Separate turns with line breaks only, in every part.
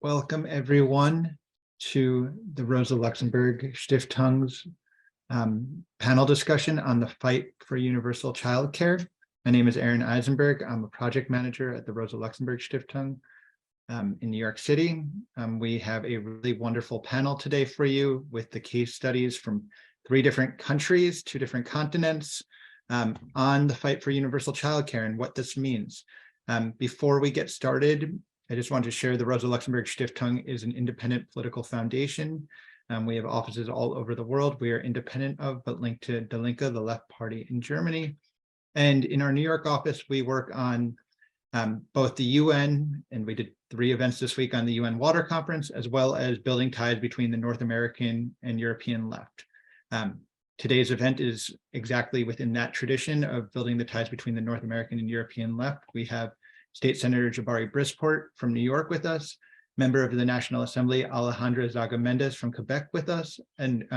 Welcome everyone to the Rosa Luxemburg Stiftung's panel discussion on the fight for universal childcare. My name is Aaron Eisenberg. I'm a project manager at the Rosa Luxemburg Stiftung in New York City. We have a really wonderful panel today for you with the case studies from 3 different countries, 2 different continents on the fight for universal childcare and what this means. Before we get started, I just want to share the Rosa Luxemburg Stiftung is an independent political foundation. We have offices all over the world. We are independent of, but linked to Die Linke, the left party in Germany. And in our New York office, we work on both the UN, and we did 3 events this week on the UN Water Conference, as well as building ties between the North American and European left. Today's event is exactly within that tradition of building the ties between the North American and European left. We have State Senator Jabari Brisport from New York with us, member of the National Assembly Alejandra Zaga Mendez from Quebec with us, and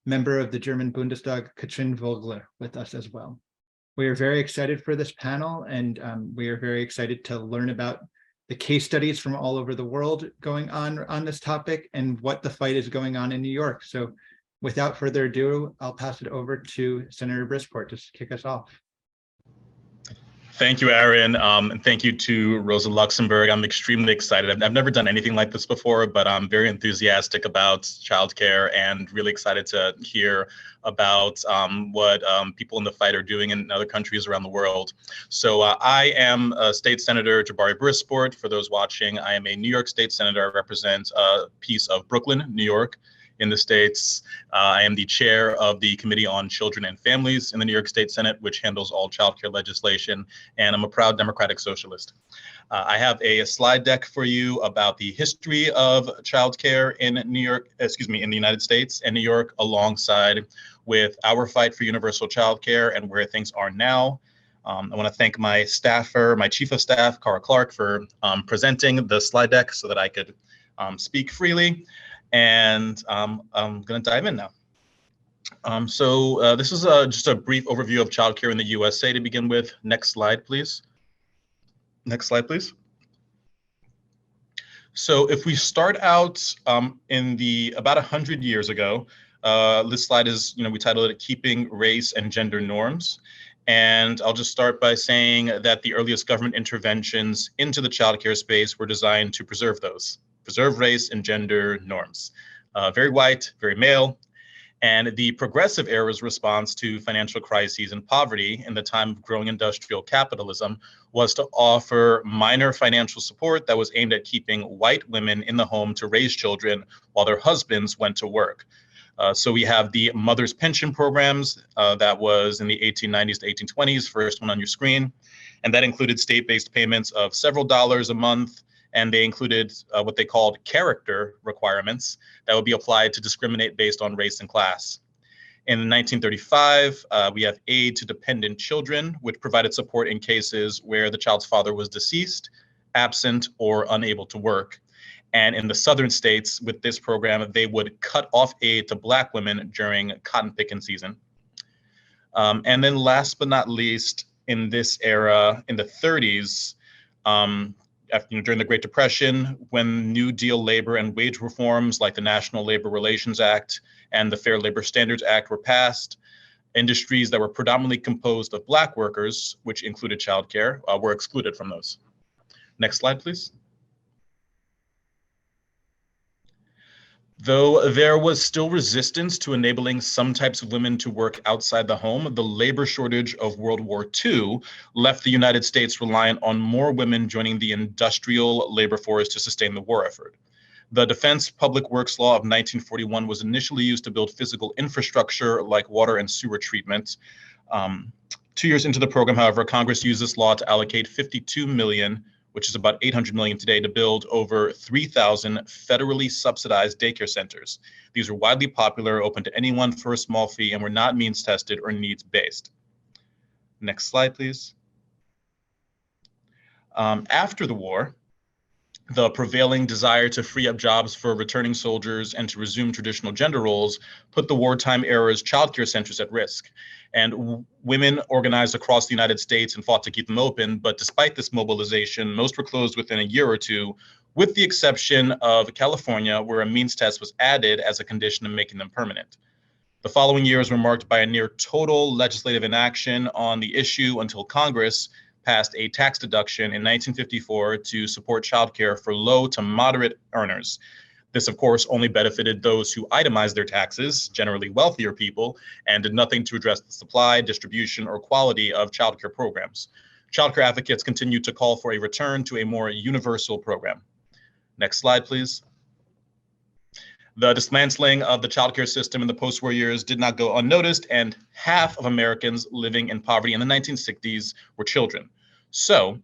member of the German Bundestag Kathrin Vogler with us as well. We are very excited for this panel, and we are very excited to learn about the case studies from all over the world going on this topic and what the fight is going on in New York. So without further ado, I'll pass it over to Senator Brisport to kick us off.
Thank you, Aaron, and thank you to Rosa Luxemburg. I'm extremely excited. I've never done anything like this before, but I'm very enthusiastic about childcare and really excited to hear about what people in the fight are doing in other countries around the world. So I am State Senator Jabari Brisport. For those watching, I am a New York State Senator. I represent a piece of Brooklyn, New York, in the States. I am the chair of the Committee on Children and Families in the New York State Senate, which handles all childcare legislation, and I'm a proud democratic socialist. I have a slide deck for you about the history of childcare in in the United States and New York, alongside with our fight for universal childcare and where things are now. I want to thank my staffer, my chief of staff, Cara Clark, for presenting the slide deck so that I could speak freely. And I'm going to dive in now. This is just a brief overview of childcare in the USA to begin with. Next slide, please. Next slide, please. So if we start out in about 100 years ago, this slide is, we titled it Keeping Race and Gender Norms. And I'll just start by saying that the earliest government interventions into the childcare space were designed to preserve race and gender norms. Very white, very male. And the progressive era's response to financial crises and poverty in the time of growing industrial capitalism was to offer minor financial support that was aimed at keeping white women in the home to raise children while their husbands went to work. So we have the Mother's Pension programs that was in the 1890s to 1820s, first one on your screen. And that included state-based payments of several dollars a month. And they included what they called character requirements that would be applied to discriminate based on race and class. In 1935, we have aid to dependent children, which provided support in cases where the child's father was deceased, absent, or unable to work. And in the southern states, with this program, they would cut off aid to Black women during cotton picking season. And then last but not least, in this era, in the 30s, during the Great Depression, when New Deal labor and wage reforms like the National Labor Relations Act and the Fair Labor Standards Act were passed, industries that were predominantly composed of Black workers, which included childcare, were excluded from those. Next slide, please. Though there was still resistance to enabling some types of women to work outside the home, the labor shortage of World War II left the United States reliant on more women joining the industrial labor force to sustain the war effort. The Defense Public Works Law of 1941 was initially used to build physical infrastructure like water and sewer treatment. 2 years into the program, however, Congress used this law to allocate $52 million, which is about $800 million today, to build over 3,000 federally subsidized daycare centers. These were widely popular, open to anyone for a small fee, and were not means tested or needs based. Next slide, please. After the war, the prevailing desire to free up jobs for returning soldiers and to resume traditional gender roles put the wartime era's childcare centers at risk. And women organized across the United States and fought to keep them open. But despite this mobilization, most were closed within a year or two, with the exception of California, where a means test was added as a condition of making them permanent. The following years were marked by a near total legislative inaction on the issue until Congress passed a tax deduction in 1954 to support childcare for low to moderate earners. This, of course, only benefited those who itemized their taxes, generally wealthier people, and did nothing to address the supply, distribution, or quality of childcare programs. Childcare advocates continue to call for a return to a more universal program. Next slide, please. The dismantling of the childcare system in the post-war years did not go unnoticed, and half of Americans living in poverty in the 1960s were children. So,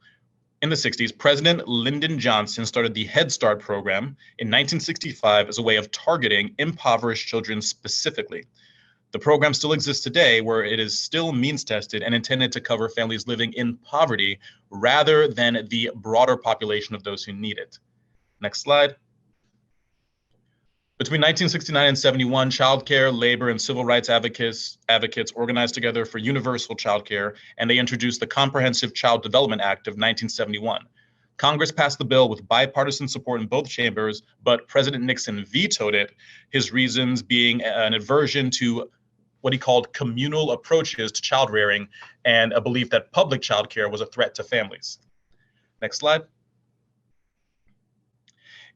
in the 60s, President Lyndon Johnson started the Head Start program in 1965 as a way of targeting impoverished children specifically. The program still exists today, where it is still means tested and intended to cover families living in poverty rather than the broader population of those who need it. Next slide. Between 1969 and 71, childcare, labor, and civil rights advocates organized together for universal childcare, and they introduced the Comprehensive Child Development Act of 1971. Congress passed the bill with bipartisan support in both chambers, but President Nixon vetoed it, his reasons being an aversion to what he called communal approaches to child rearing and a belief that public childcare was a threat to families. Next slide.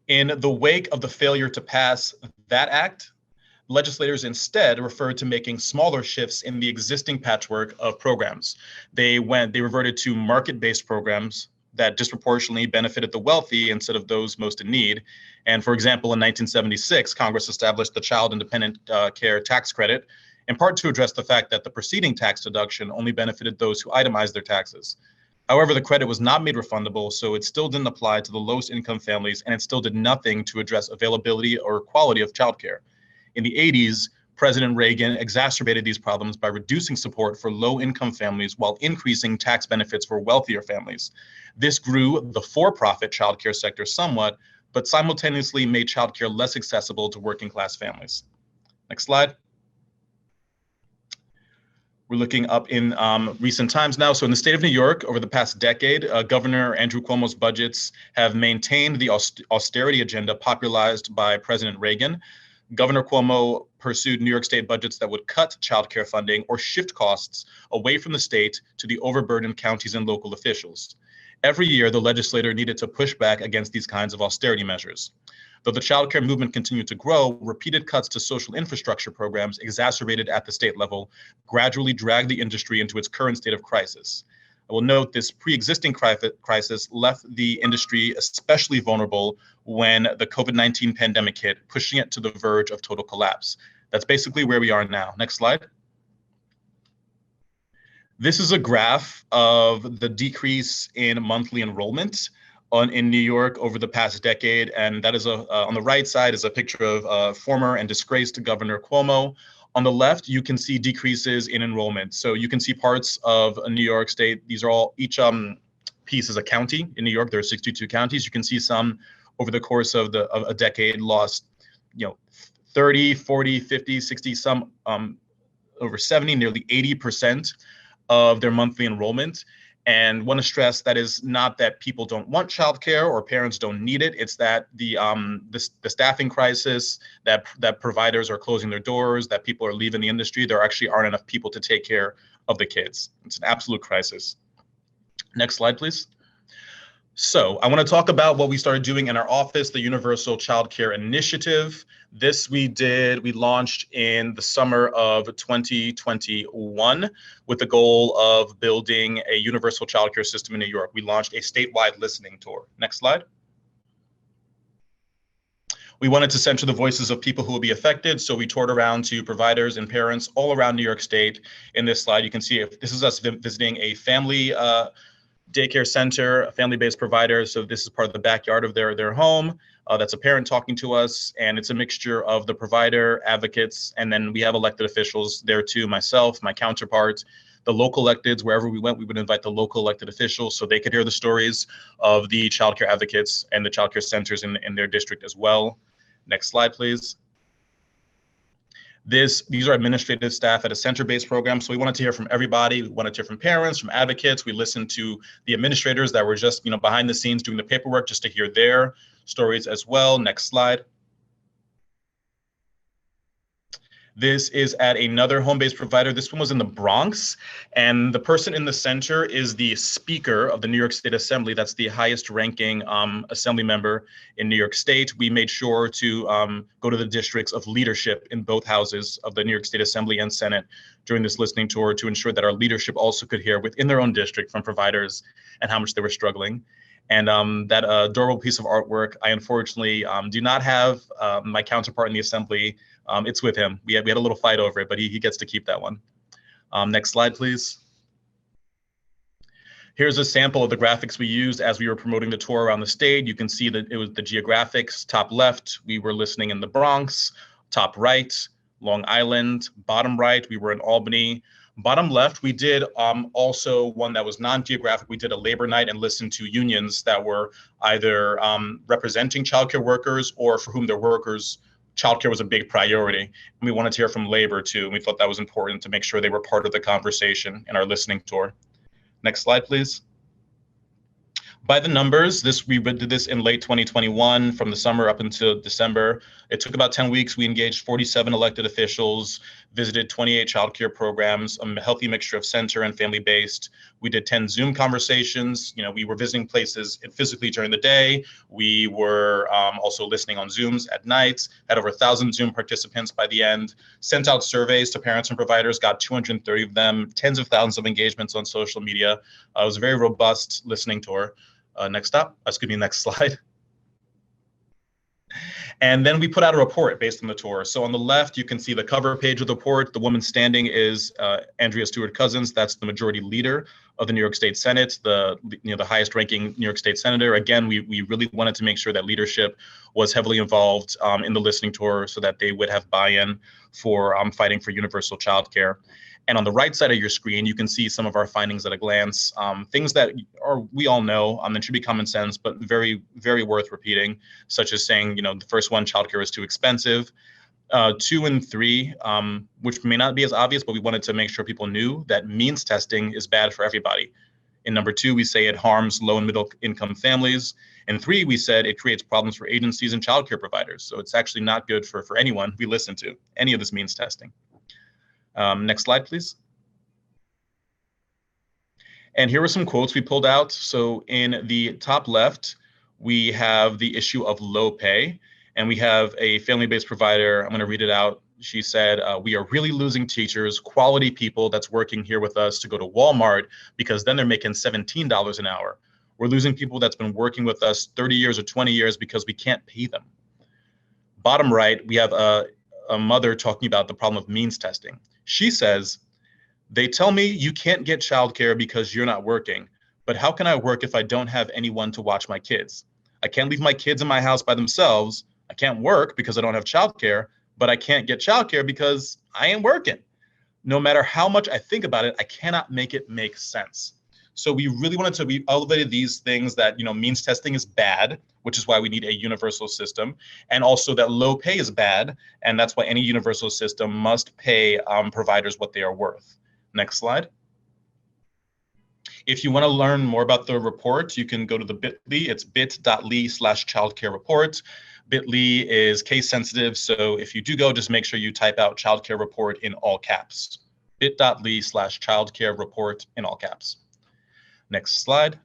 In the wake of the failure to pass that act, legislators instead referred to making smaller shifts in the existing patchwork of programs. They reverted to market-based programs that disproportionately benefited the wealthy instead of those most in need. And for example, in 1976, Congress established the Child Independent Care Tax Credit, in part to address the fact that the preceding tax deduction only benefited those who itemized their taxes. However, the credit was not made refundable, so it still didn't apply to the lowest income families, and it still did nothing to address availability or quality of childcare. In the 80s, President Reagan exacerbated these problems by reducing support for low-income families while increasing tax benefits for wealthier families. This grew the for-profit childcare sector somewhat, but simultaneously made childcare less accessible to working-class families. Next slide. We're looking up in recent times now. So in the state of New York, over the past decade, Governor Andrew Cuomo's budgets have maintained the austerity agenda popularized by President Reagan. Governor Cuomo pursued New York State budgets that would cut childcare funding or shift costs away from the state to the overburdened counties and local officials. Every year, the legislator needed to push back against these kinds of austerity measures. Though the childcare movement continued to grow, repeated cuts to social infrastructure programs exacerbated at the state level gradually dragged the industry into its current state of crisis. I will note this pre-existing crisis left the industry especially vulnerable when the COVID-19 pandemic hit, pushing it to the verge of total collapse. That's basically where we are now. Next slide. This is a graph of the decrease in monthly enrollment in New York over the past decade, and that is on the right side is a picture of former and disgraced Governor Cuomo. On the left, you can see decreases in enrollment. So you can see parts of New York State. These are all, each piece is a county. In New York, there are 62 counties. You can see some over the course of a decade lost, 30, 40, 50, 60, some over 70, nearly 80% of their monthly enrollment. And want to stress that is not that people don't want childcare or parents don't need it. It's that the staffing crisis, that providers are closing their doors, that people are leaving the industry. There actually aren't enough people to take care of the kids. It's an absolute crisis. Next slide, please. So I want to talk about what we started doing in our office, the Universal Childcare Initiative. This we launched in the summer of 2021 with the goal of building a universal childcare system in New York. We launched a statewide listening tour. Next slide. We wanted to center the voices of people who will be affected, so we toured around to providers and parents all around New York State. In this slide, you can see this is us visiting a family daycare center, a family-based provider. So this is part of the backyard of their home. That's a parent talking to us, and it's a mixture of the provider, advocates, and then we have elected officials there too, myself, my counterparts, the local electeds. Wherever we went, we would invite the local elected officials so they could hear the stories of the childcare advocates and the childcare centers in their district as well. Next slide, please. These are administrative staff at a center-based program. So we wanted to hear from everybody. We wanted to hear from parents, from advocates. We listened to the administrators that were just, behind the scenes doing the paperwork just to hear their stories as well. Next slide. This is at another home-based provider. This one was in the Bronx, and the person in the center is the Speaker of the New York State Assembly. That's the highest ranking assembly member in New York State. We made sure to go to the districts of leadership in both houses of the New York State Assembly and Senate during this listening tour to ensure that our leadership also could hear within their own district from providers and how much they were struggling. And that adorable piece of artwork, I unfortunately do not have my counterpart in the assembly. It's with him. We had a little fight over it, but he gets to keep that one. Next slide, please. Here's a sample of the graphics we used as we were promoting the tour around the state. You can see that it was the geographics. Top left, we were listening in the Bronx. Top right, Long Island. Bottom right, we were in Albany. Bottom left, we did also one that was non-geographic. We did a labor night and listened to unions that were either representing childcare workers or for whom their workers childcare was a big priority. And we wanted to hear from labor too. And we thought that was important to make sure they were part of the conversation in our listening tour. Next slide, please. By the numbers, we did this in late 2021 from the summer up until December. It took about 10 weeks. We engaged 47 elected officials, visited 28 childcare programs, a healthy mixture of center and family-based. We did 10 Zoom conversations. We were visiting places physically during the day. We were also listening on Zooms at night, had over 1,000 Zoom participants by the end, sent out surveys to parents and providers, got 230 of them, tens of thousands of engagements on social media. It was a very robust listening tour. Next slide. And then we put out a report based on the tour. So on the left, you can see the cover page of the report. The woman standing is Andrea Stewart Cousins. That's the majority leader of the New York State Senate, the highest ranking New York State senator. Again, we really wanted to make sure that leadership was heavily involved in the listening tour so that they would have buy-in for fighting for universal childcare. And on the right side of your screen, you can see some of our findings at a glance, things that we all know, and should be common sense, but very, very worth repeating, such as saying, the first one, childcare is too expensive. 2 and 3, which may not be as obvious, but we wanted to make sure people knew that means testing is bad for everybody. In number 2, we say it harms low and middle income families. In 3, we said it creates problems for agencies and childcare providers. So it's actually not good for anyone we listen to, any of this means testing. Next slide, please. And here were some quotes we pulled out. So in the top left, we have the issue of low pay, and we have a family-based provider. I'm going to read it out. She said, we are really losing teachers, quality people that's working here with us to go to Walmart because then they're making $17 an hour. We're losing people that's been working with us 30 years or 20 years because we can't pay them. Bottom right, we have a mother talking about the problem of means testing. She says, they tell me you can't get childcare because you're not working, but how can I work if I don't have anyone to watch my kids? I can't leave my kids in my house by themselves. I can't work because I don't have childcare, but I can't get childcare because I ain't working. No matter how much I think about it, I cannot make it make sense. So we really we elevated these things that, means testing is bad, which is why we need a universal system, and also that low pay is bad, and that's why any universal system must pay providers what they are worth. Next slide. If you want to learn more about the report, you can go to the bit.ly. It's bit.ly/childcare report. Bit.ly is case sensitive, so if you do go, just make sure you type out childcare report in all caps. bit.ly/childcare report in all caps. Next slide.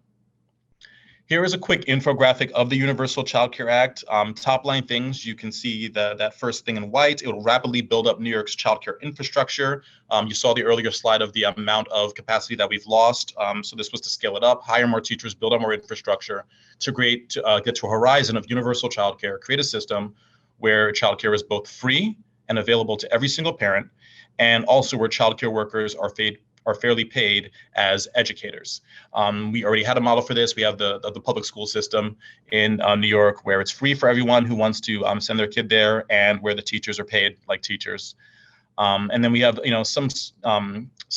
Here is a quick infographic of the Universal Child Care Act. Top line things, you can see that first thing in white. It will rapidly build up New York's childcare infrastructure. You saw the earlier slide of the amount of capacity that we've lost. So this was to scale it up, hire more teachers, build up more infrastructure to get to a horizon of universal childcare, create a system where childcare is both free and available to every single parent, and also where childcare workers are fairly paid as educators. We already had a model for this. We have the public school system in New York, where it's free for everyone who wants to send their kid there, and where the teachers are paid like teachers. And then we have some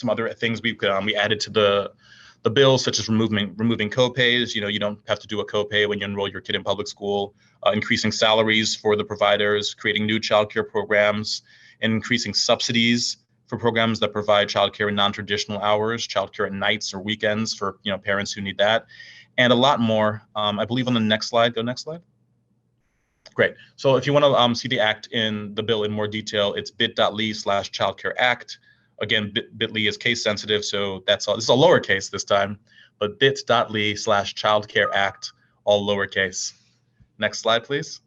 other things we added to the bill, such as removing co-pays. You don't have to do a co-pay when you enroll your kid in public school. Increasing salaries for the providers, creating new childcare programs, and increasing subsidies for programs that provide childcare in non-traditional hours, childcare at nights or weekends for parents who need that, and a lot more. I believe on the next slide, go next slide. Great. So if you want to see the act in the bill in more detail, it's bit.ly/childcareact. Again, bit.ly is case sensitive, so that's all. This is a lowercase this time, but bit.ly/childcareact, all lowercase. Next slide, please.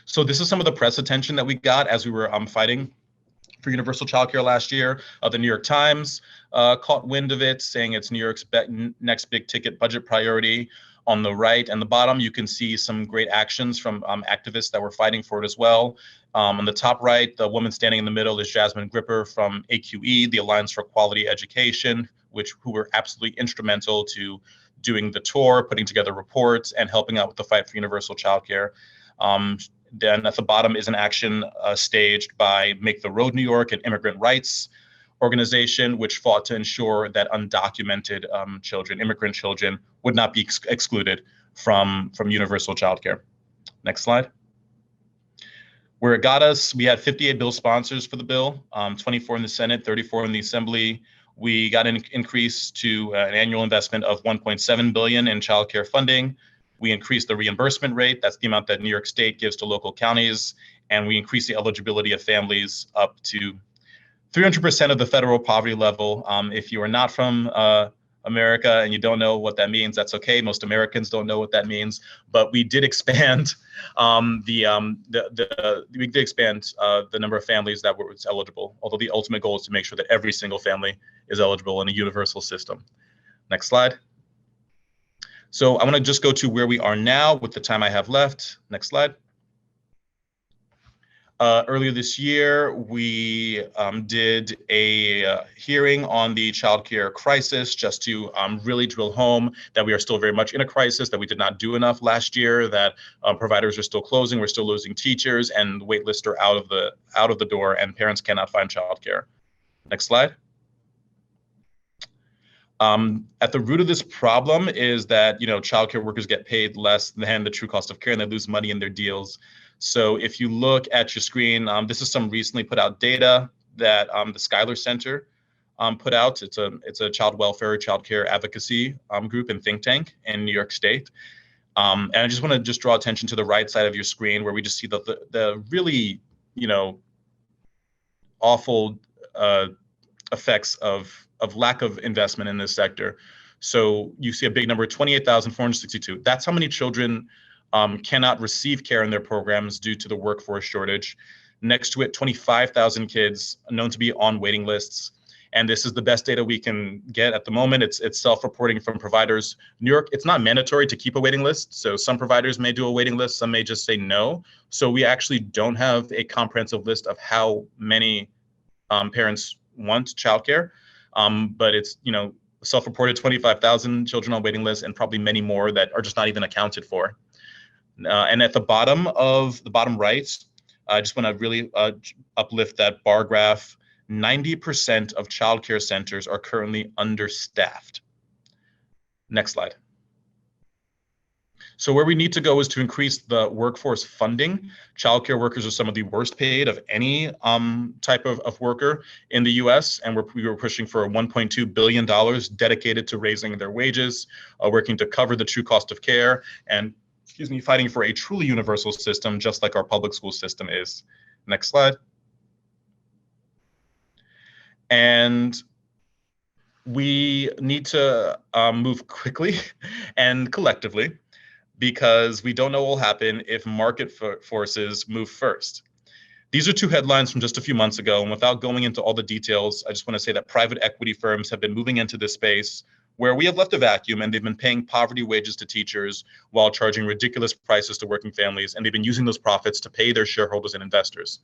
So this is some of the press attention that we got as we were fighting for universal childcare last year. The New York Times caught wind of it, saying it's New York's next big ticket budget priority. On the right and the bottom, you can see some great actions from activists that were fighting for it as well. On the top right, the woman standing in the middle is Jasmine Gripper from AQE, the Alliance for Quality Education, who were absolutely instrumental to doing the tour, putting together reports, and helping out with the fight for universal childcare. Then at the bottom is an action staged by Make the Road New York, an immigrant rights organization, which fought to ensure that undocumented children, immigrant children, would not be excluded from universal childcare. Next slide. Where it got us, we had 58 bill sponsors for the bill, 24 in the Senate, 34 in the Assembly. We got an increase to an annual investment of $1.7 billion in childcare funding. We increased the reimbursement rate. That's the amount that New York State gives to local counties. And we increased the eligibility of families up to 300% of the federal poverty level. If you are not from America and you don't know what that means, that's okay. Most Americans don't know what that means, but we did expand the number of families that were eligible. Although the ultimate goal is to make sure that every single family is eligible in a universal system. Next slide. So I want to just go to where we are now with the time I have left. Next slide. Earlier this year, we did a hearing on the childcare crisis, just to really drill home that we are still very much in a crisis, that we did not do enough last year, that providers are still closing, we're still losing teachers, and wait lists are out of the door, and parents cannot find childcare. Next slide. At the root of this problem is that childcare workers get paid less than the true cost of care, and they lose money in their deals. So if you look at your screen, this is some recently put out data that the Schuyler Center put out. It's a child welfare, child care advocacy group and think tank in New York State. And I just want to draw attention to the right side of your screen, where we just see the really awful effects of lack of investment in this sector. So you see a big number, 28,462. That's how many children cannot receive care in their programs due to the workforce shortage. Next to it, 25,000 kids known to be on waiting lists. And this is the best data we can get at the moment. It's self-reporting from providers. New York, it's not mandatory to keep a waiting list. So some providers may do a waiting list, some may just say no. So we actually don't have a comprehensive list of how many parents want childcare. But it's, self-reported 25,000 children on waiting lists, and probably many more that are just not even accounted for. And at the bottom right, I just want to really uplift that bar graph. 90% of childcare centers are currently understaffed. Next slide. So where we need to go is to increase the workforce funding. Childcare workers are some of the worst paid of any type of worker in the US, and we were pushing for $1.2 billion dedicated to raising their wages, working to cover the true cost of care, and fighting for a truly universal system, just like our public school system is. Next slide. And we need to move quickly and collectively, because we don't know what will happen if market forces move first. These are two headlines from just a few months ago, and without going into all the details, I just want to say that private equity firms have been moving into this space where we have left a vacuum, and they've been paying poverty wages to teachers while charging ridiculous prices to working families, and they've been using those profits to pay their shareholders and investors.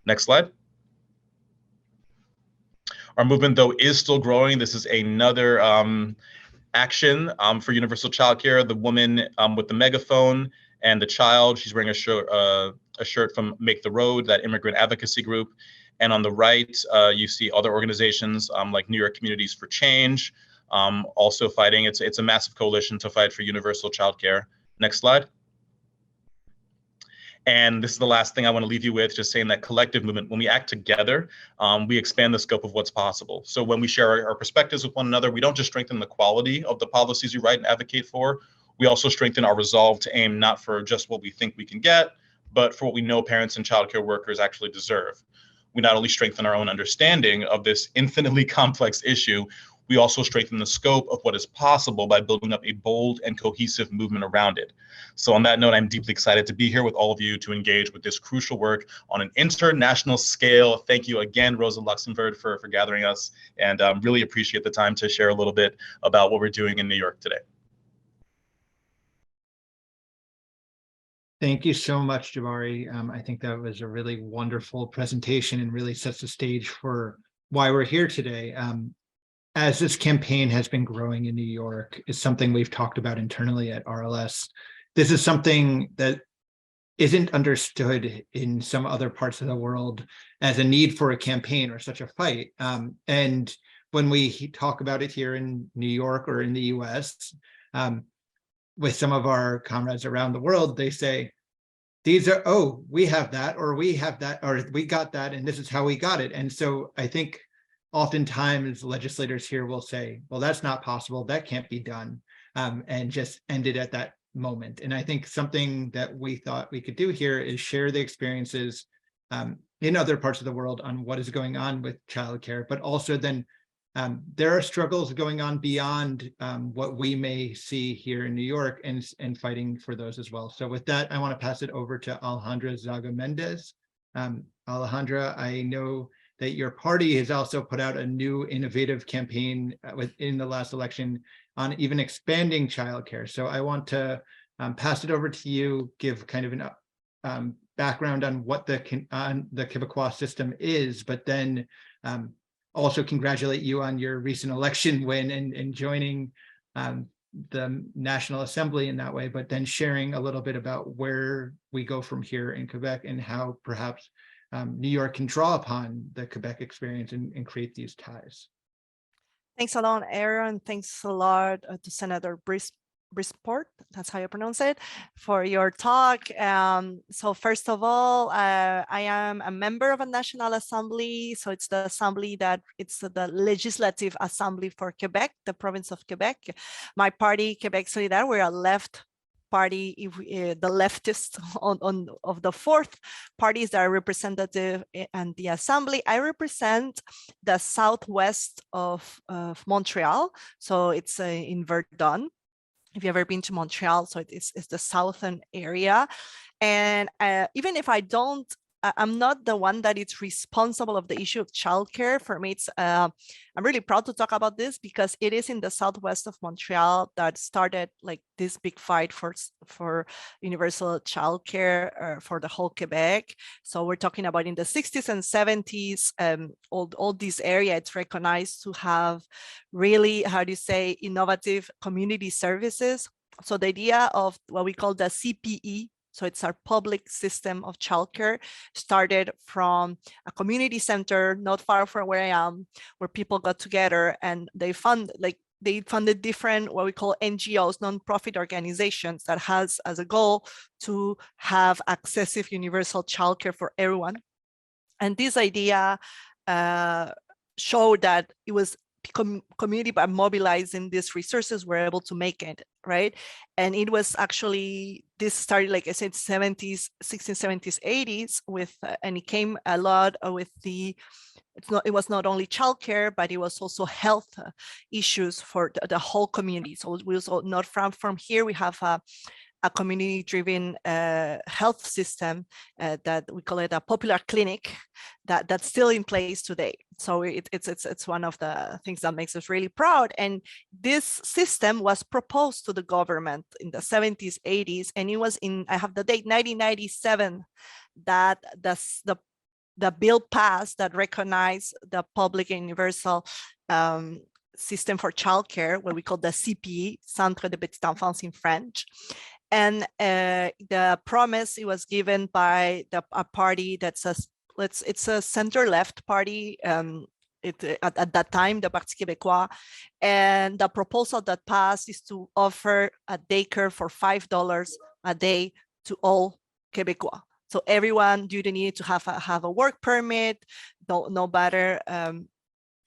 Next slide. Our movement, though, is still growing. This is another action for universal childcare. The woman with the megaphone and the child, she's wearing a shirt from Make the Road, that immigrant advocacy group. And on the right, you see other organizations like New York Communities for Change, also fighting. It's a massive coalition to fight for universal childcare. Next slide. And this is the last thing I want to leave you with, just saying that collective movement, when we act together, we expand the scope of what's possible. So when we share our perspectives with one another, we don't just strengthen the quality of the policies we write and advocate for, We also strengthen our resolve to aim not for just what we think we can get, but for what we know parents and childcare workers actually deserve. We not only strengthen our own understanding of this infinitely complex issue, we also strengthen the scope of what is possible by building up a bold and cohesive movement around it. So on that note, I'm deeply excited to be here with all of you to engage with this crucial work on an international scale. Thank you again, Rosa Luxemburg, for gathering us, and really appreciate the time to share a little bit about what we're doing in New York today.
Thank you so much, Jabari. I think that was a really wonderful presentation and really sets the stage for why we're here today. As this campaign has been growing in New York, is something we've talked about internally at RLS. This is something that isn't understood in some other parts of the world as a need for a campaign or such a fight. And when we talk about it here in New York or in the US, with some of our comrades around the world, they say, these are, oh, we have that, or we have that, or we got that, and this is how we got it. And so I think oftentimes legislators here will say, well, that's not possible, that can't be done, and just end it at that moment. And I think something that we thought we could do here is share the experiences in other parts of the world on what is going on with childcare, but also then there are struggles going on beyond what we may see here in New York, and fighting for those as well. So with that, I want to pass it over to Alejandra Zaga Mendez. Alejandra, I know that your party has also put out a new innovative campaign within the last election on even expanding childcare. So I want to pass it over to you, give kind of an background on what the Quebecois system is, but then also congratulate you on your recent election win and joining the National Assembly in that way, but then sharing a little bit about where we go from here in Quebec and how perhaps New York can draw upon the Quebec experience and create these ties.
Thanks a lot, Aaron. Thanks a lot to Senator Brisport, that's how you pronounce it, for your talk. So first of all, I am a member of a National Assembly. So it's the assembly it's the Legislative Assembly for Quebec, the province of Quebec. My party, Quebec Solidaire, we're a left party, the leftist of the fourth parties that are representative in the assembly. I represent the southwest of Montreal, so it's in Verdun. If you've ever been to Montreal, so it's the southern area. And even if I'm not the one that is responsible of the issue of childcare. For me, I'm really proud to talk about this because it is in the southwest of Montreal that started like this big fight for universal childcare for the whole Quebec. So we're talking about in the 60s and 70s, all this area, it's recognized to have really, how do you say, innovative community services. So the idea of what we call the CPE, so it's our public system of childcare, started from a community center not far from where I am, where people got together and they funded different what we call NGOs, non-profit organizations that has as a goal to have accessible universal childcare for everyone. And this idea showed that it was community by mobilizing these resources were able to make it, right? And it was actually, this started, like I said, 70s, 60s, 70s, 80s with, and it came a lot with it was not only childcare, but it was also health issues for the whole community. So we also, not from here, we have a community-driven health system that we call it a popular clinic that's still in place today. So it's one of the things that makes us really proud. And this system was proposed to the government in the 70s, 80s, and it was I have the date, 1997, that the bill passed that recognized the public and universal system for childcare, what we call the CPE, Centre de Petite Enfance in French. And the promise, it was given by a party that's it's a center-left party at that time, the Parti Québécois. And the proposal that passed is to offer a daycare for $5 a day to all Québécois. So everyone, you don't need to have a work permit, no matter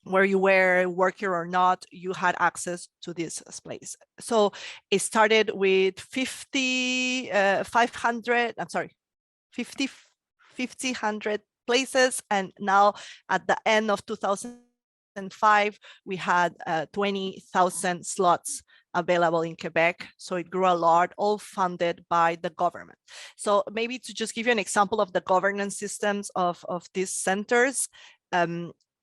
where you were working or not, you had access to this space. So it started with 100 places. And now at the end of 2005, we had 20,000 slots available in Quebec. So it grew a lot, all funded by the government. So maybe to just give you an example of the governance systems of these centers,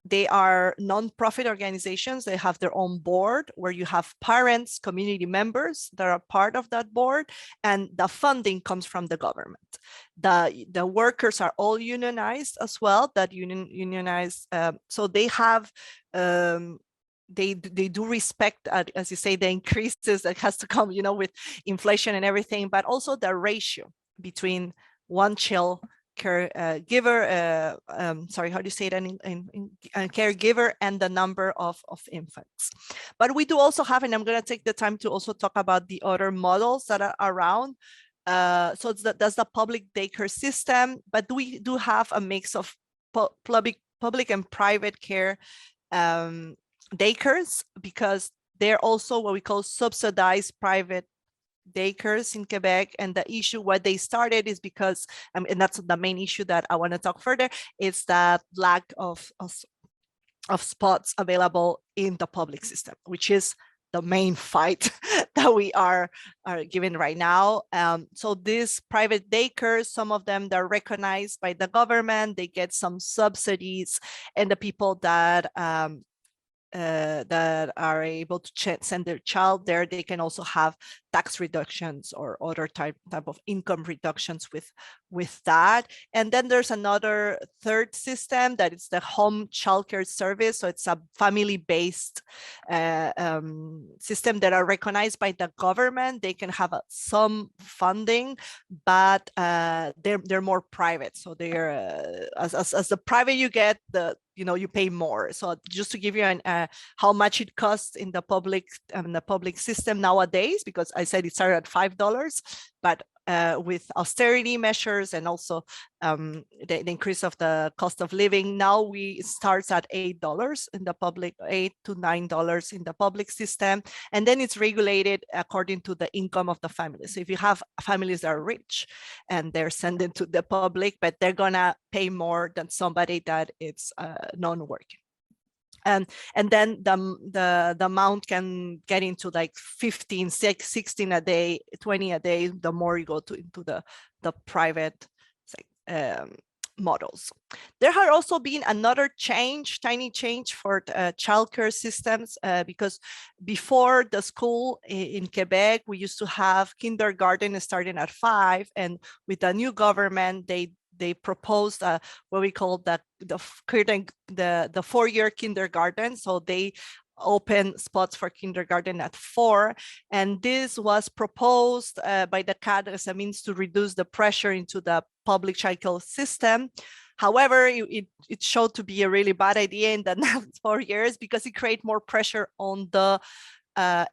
they are non-profit organizations. They have their own board where you have parents, community members that are part of that board, and the funding comes from the government. The workers are all unionized as well, that unionized. So they have, they do respect, as you say, the increases that has to come, with inflation and everything, but also the ratio between one caregiver, sorry, how do you say that in caregiver, and the number of infants. But we do also have, and I'm going to take the time to also talk about the other models that are around. So that's the public daycare system, but we do have a mix of public and private care daycares, because they're also what we call subsidized private daycares in Quebec. And the issue, what they started is because, and that's the main issue that I want to talk further, is that lack of spots available in the public system, which is the main fight that we are given right now. So these private daycares, some of them, they're recognized by the government, they get some subsidies, and the people that are able to send their child there, they can also have tax reductions or other type of income reductions with that. And then there's another third system that is the home childcare service. So it's a family-based system that are recognized by the government. They can have some funding, but they're more private. So they're as the private you get, you pay more. So just to give you how much it costs in the public system nowadays, because I said it started at $5, but with austerity measures and also the increase of the cost of living, now it starts at $8 in the public, $8 to $9 in the public system, and then it's regulated according to the income of the family. So if you have families that are rich and they're sending to the public, but they're gonna pay more than somebody that is non-working. And then the amount can get into like 15, 16 a day, 20 a day, the more you go into the private models. There had also been another tiny change for childcare systems, because before the school in Quebec, we used to have kindergarten starting at 5, and with the new government, they proposed what we call the 4-year kindergarten. So they open spots for kindergarten at 4, and this was proposed by the CAD as a means to reduce the pressure into the public childcare system. However, it showed to be a really bad idea in the next 4 years, because it created more pressure on the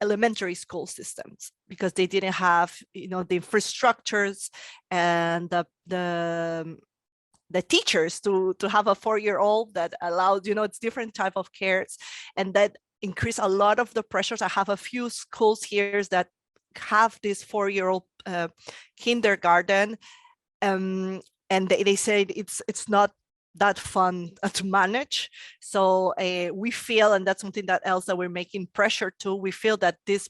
elementary school systems, because they didn't have the infrastructures and the teachers to have a 4-year-old that allowed it's different type of cares, and that increase a lot of the pressures. I have a few schools here that have this 4-year-old kindergarten, and they said it's not that fun to manage. So we feel, and that's something that else that we're making pressure to, we feel that this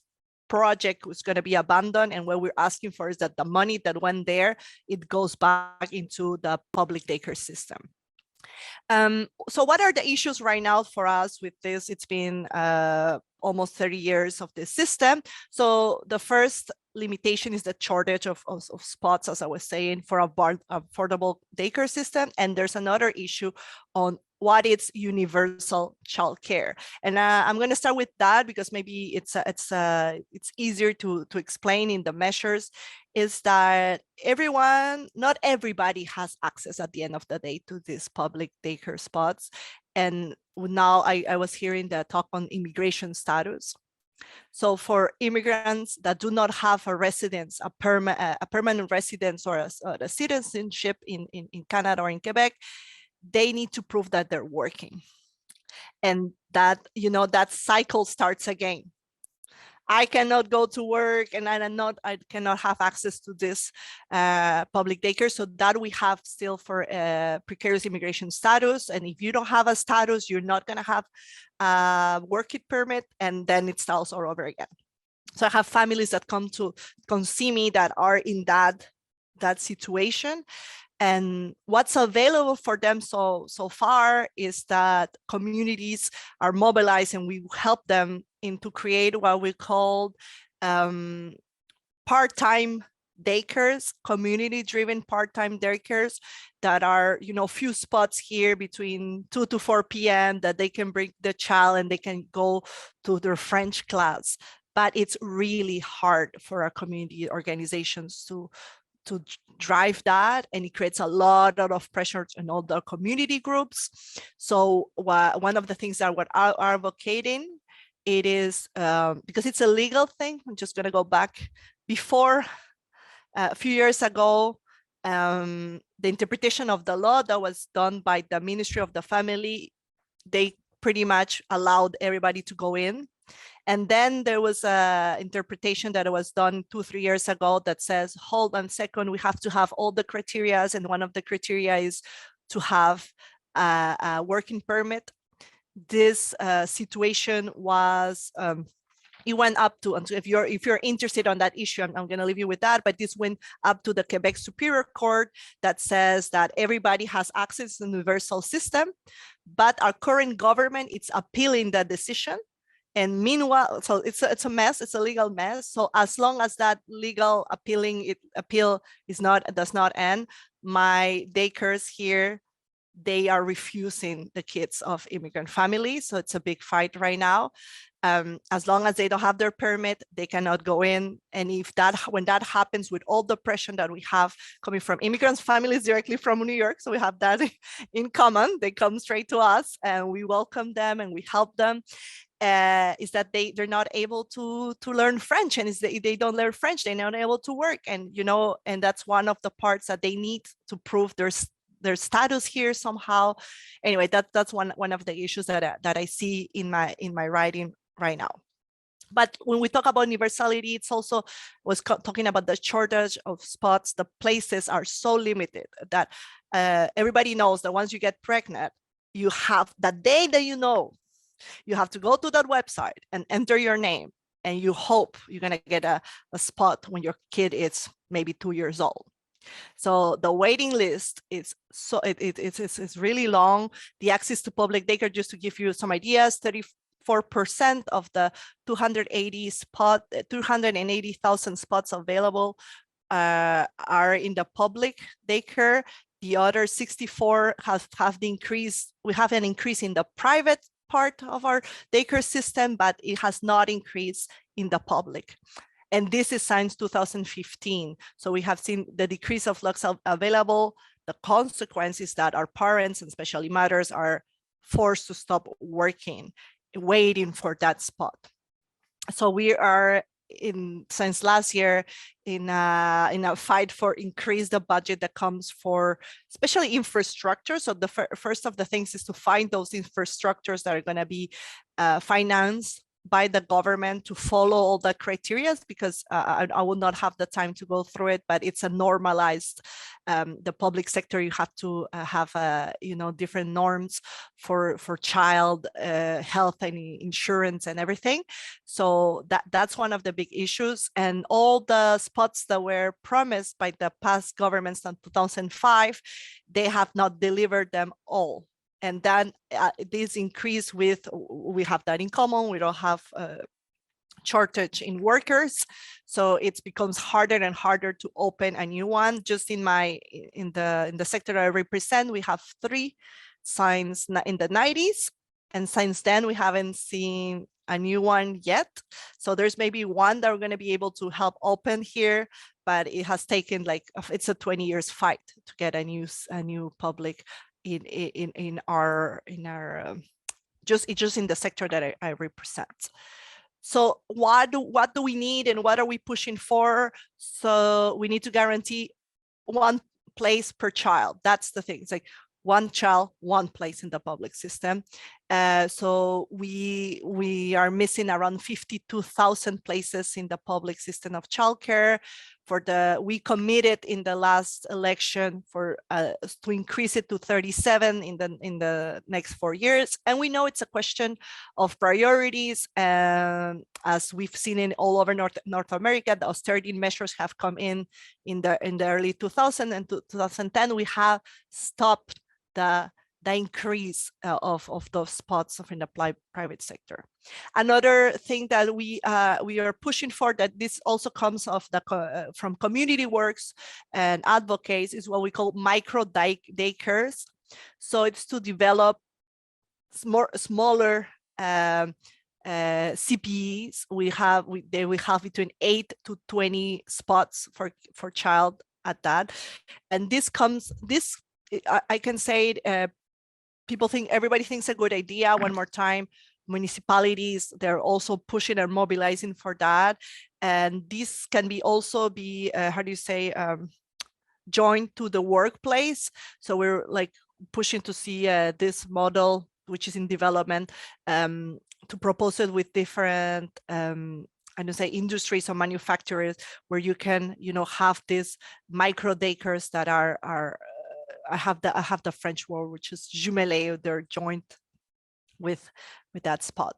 project was going to be abandoned, and what we're asking for is that the money that went there, it goes back into the public daycare system. So what are the issues right now for us with this? It's been almost 30 years of this system. So the first limitation is the shortage of spots, as I was saying, for a affordable daycare system. And there's another issue on what is universal childcare. And I'm going to start with that because maybe it's easier to explain in the measures. Is that not everybody has access at the end of the day to these public daycare spots. And now I was hearing the talk on immigration status. So for immigrants that do not have a residence, a permanent residence or a citizenship in Canada or in Quebec, they need to prove that they're working. And that, that cycle starts again. I cannot go to work and I cannot have access to this public daycare. So that we have still for precarious immigration status. And if you don't have a status, you're not going to have a working permit. And then it starts all over again. So I have families that come see me that are in that situation. And what's available for them so far is that communities are mobilized, and we help them to create what we call part-time daycares, community-driven part-time daycares that are, few spots here between 2 to 4 p.m. that they can bring the child and they can go to their French class. But it's really hard for our community organizations to drive that, and it creates a lot of pressure in all the community groups. So one of the things that we're advocating, it is because it's a legal thing. I'm just going to go back before a few years ago. The interpretation of the law that was done by the Ministry of the Family, they pretty much allowed everybody to go in. And then there was an interpretation that was done 2-3 years ago that says, hold on a second, we have to have all the criteria. And one of the criteria is to have a working permit. This situation was, it went up to, and so if you're interested on that issue, I'm going to leave you with that, but this went up to the Quebec Superior Court that says that everybody has access to the universal system, but our current government is appealing that decision. And meanwhile, so it's a mess. It's a legal mess. So as long as that legal appeal does not end, my daycares here, they are refusing the kids of immigrant families. So it's a big fight right now. As long as they don't have their permit, they cannot go in. And when that happens, with all the pressure that we have coming from immigrants families directly from New York, so we have that in common. They come straight to us, and we welcome them and we help them. Is that they're not able to learn French, and they don't learn French, they're not able to work, and and that's one of the parts that they need to prove their status here somehow. Anyway, that's one of the issues that I see in my writing right now. But when we talk about universality, it's also talking about the shortage of spots. The places are so limited that everybody knows that once you get pregnant, you have the day that you have to go to that website and enter your name, and you hope you're going to get a spot when your kid is maybe 2 years old. So the waiting list is it's really long. The access to public daycare, just to give you some ideas, 34% of the 280,000 spots available are in the public daycare. The other 64 have the increase. We have an increase in the private part of our daycare system, but it has not increased in the public. And this is since 2015. So we have seen the decrease of lots available. The consequences that our parents, and especially mothers, are forced to stop working, waiting for that spot. So we are since last year in a fight for increase the budget that comes for especially infrastructure. So the first of the things is to find those infrastructures that are going to be financed by the government to follow all the criteria, because I will not have the time to go through it, but it's a normalized, the public sector, you have to have different norms for child health and insurance and everything. So that's one of the big issues. And all the spots that were promised by the past governments in 2005, they have not delivered them all. And then this increase we have that in common. We don't have a shortage in workers. So it becomes harder and harder to open a new one. Just in the sector I represent, we have 3 signs in the 90s. And since then, we haven't seen a new one yet. So there's maybe one that we're going to be able to help open here, but it has taken it's a 20 years fight to get a new public in our just in the sector that I represent. So what do we need and what are we pushing for? So we need to guarantee 1 place per child. That's the thing. It's like 1 child, 1 place in the public system. So we are missing around 52,000 places in the public system of childcare. We committed in the last election to increase it to 37 in the next 4 years. And we know it's a question of priorities. As we've seen in all over North America, the austerity measures have come in the early 2000s and 2010. We have stopped the increase of those spots in the private sector. Another thing that we are pushing for, that this also comes from community works and advocates, is what we call micro daycares. So it's to develop smaller CPEs. We have between 8 to 20 spots for child at that, and I can say everybody thinks a good idea. One more time, municipalities, they're also pushing and mobilizing for that. And this can also be, joined to the workplace. So we're like pushing to see this model, which is in development, to propose it with different industries or manufacturers, where you can, have these micro daycares that are I have the French word, which is jumelé. They're joined with that spot.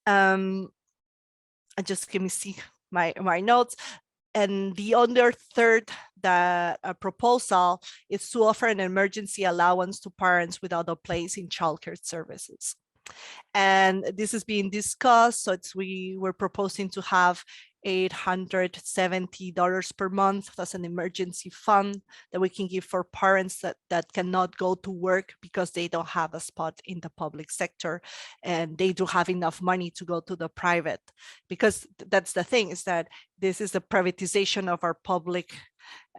And just give me see my notes. And the other third proposal is to offer an emergency allowance to parents without a place in childcare services. And this is being discussed. So we were proposing to have $870 per month as an emergency fund that we can give for parents that cannot go to work because they don't have a spot in the public sector, and they do have enough money to go to the private. Because that's the thing, is that this is the privatization of our public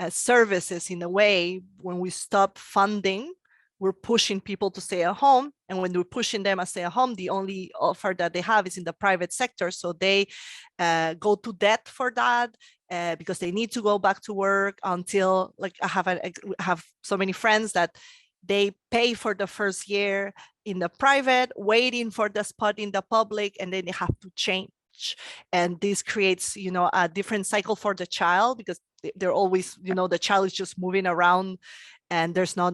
services in a way. When we stop funding, we're pushing people to stay at home. And when we're pushing them to stay at home, the only offer that they have is in the private sector. So they go to debt for that because they need to go back to work until, like, I have so many friends that they pay for the first year in the private, waiting for the spot in the public, and then they have to change. And this creates, a different cycle for the child, because they're always, the child is just moving around and there's no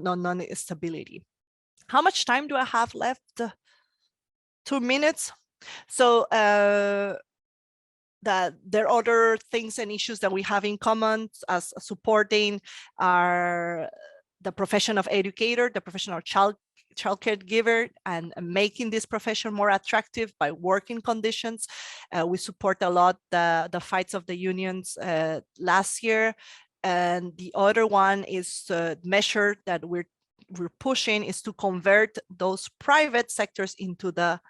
stability. How much time do I have left? 2 minutes. So that there are other things and issues that we have in common as supporting the profession of educator, the profession of childcare giver, and making this profession more attractive by working conditions. We support a lot the fights of the unions last year. And the other one is a measure that we're pushing, is to convert those private sectors into the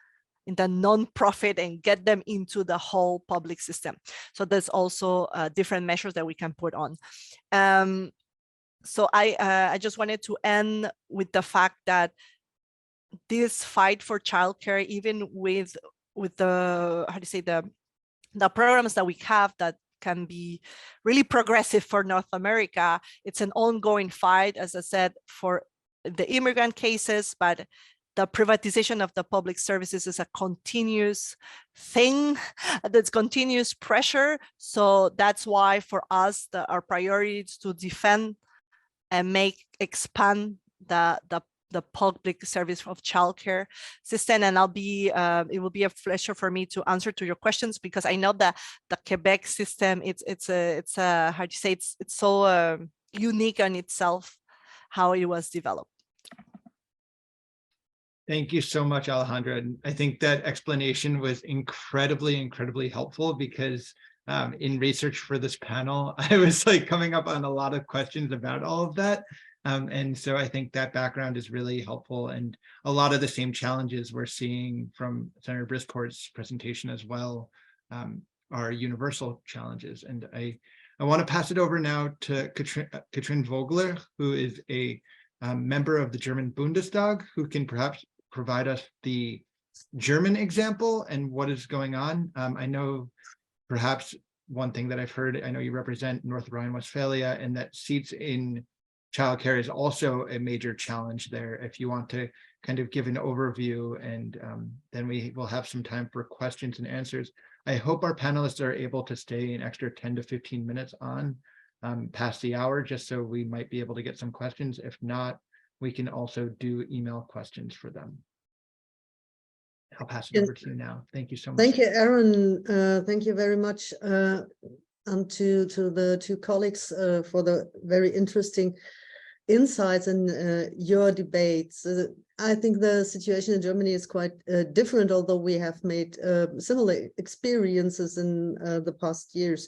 non-profit and get them into the whole public system. So there's also different measures that we can put on. So I just wanted to end with the fact that this fight for childcare, even with the the programs that we have that can be really progressive for North America, it's an ongoing fight, as I said, for the immigrant cases, but the privatization of the public services is a continuous thing, that's continuous pressure. So that's why for us, our priority is to defend and expand the public service of childcare system. And it will be a pleasure for me to answer to your questions, because I know that the Quebec system, it's so unique on itself, how it was developed.
Thank you so much, Alejandra. And I think that explanation was incredibly helpful, because in research for this panel, I was like coming up on a lot of questions about all of that. And so I think that background is really helpful, and a lot of the same challenges we're seeing from Senator Brisport's presentation as well are universal challenges. And I want to pass it over now to Kathrin Vogler, who is a member of the German Bundestag, who can perhaps provide us the German example and what is going on. I know perhaps one thing that I've heard, I know you represent North Rhine-Westphalia, and that seats in childcare is also a major challenge there. If you want to kind of give an overview, and then we will have some time for questions and answers. I hope our panelists are able to stay an extra 10 to 15 minutes on past the hour, just so we might be able to get some questions. If not, we can also do email questions for them. I'll pass it over to you now. Thank you so much.
Thank you, Aaron. Thank you very much. And to the two colleagues for the very interesting insights in your debates. I think the situation in Germany is quite different, although we have made similar experiences in the past years.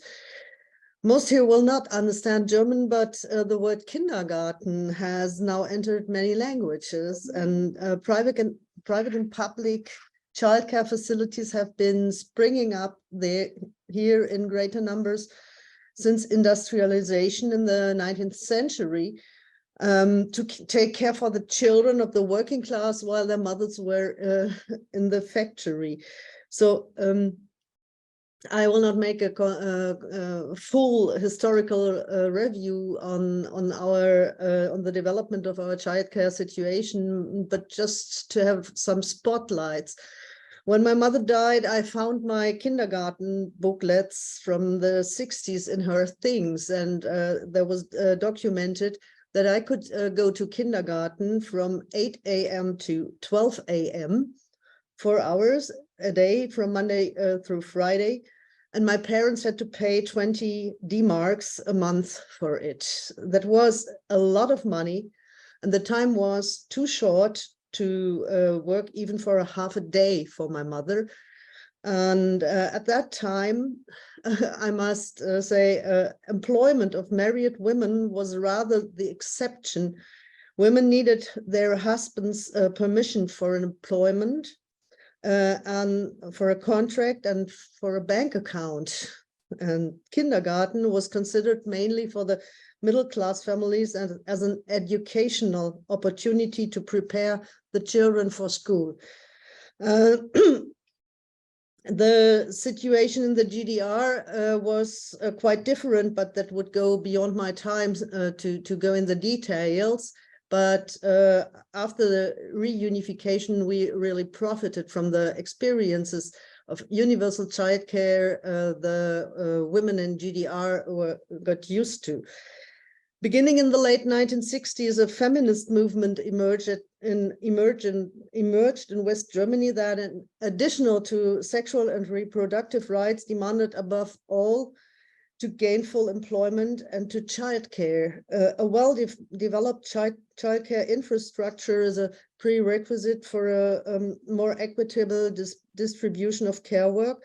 Most here will not understand German, but the word kindergarten has now entered many languages, and private and public childcare facilities have been springing up there here in greater numbers since industrialization in the 19th century, to take care for the children of the working class while their mothers were in the factory. So I will not make a full historical review on the development of our childcare situation, but just to have some spotlights. When my mother died, I found my kindergarten booklets from the 60s in her things, and there was documented that I could go to kindergarten from 8 a.m. to 12 a.m. 4 hours a day from Monday through Friday. And my parents had to pay 20 D-marks a month for it. That was a lot of money. And the time was too short to work even for a half a day for my mother. And at that time, I must say, employment of married women was rather the exception. Women needed their husband's permission for an employment, and for a contract and for a bank account. And kindergarten was considered mainly for the middle-class families and as an educational opportunity to prepare the children for school. The situation in the GDR was quite different, but that would go beyond my time to go in the details. But after the reunification, we really profited from the experiences of universal childcare the women in GDR got used to. Beginning in the late 1960s, a feminist movement emerged in West Germany that, in additional to sexual and reproductive rights, demanded above all to gainful employment and to childcare. A well-developed childcare infrastructure is a prerequisite for a more equitable distribution of care work,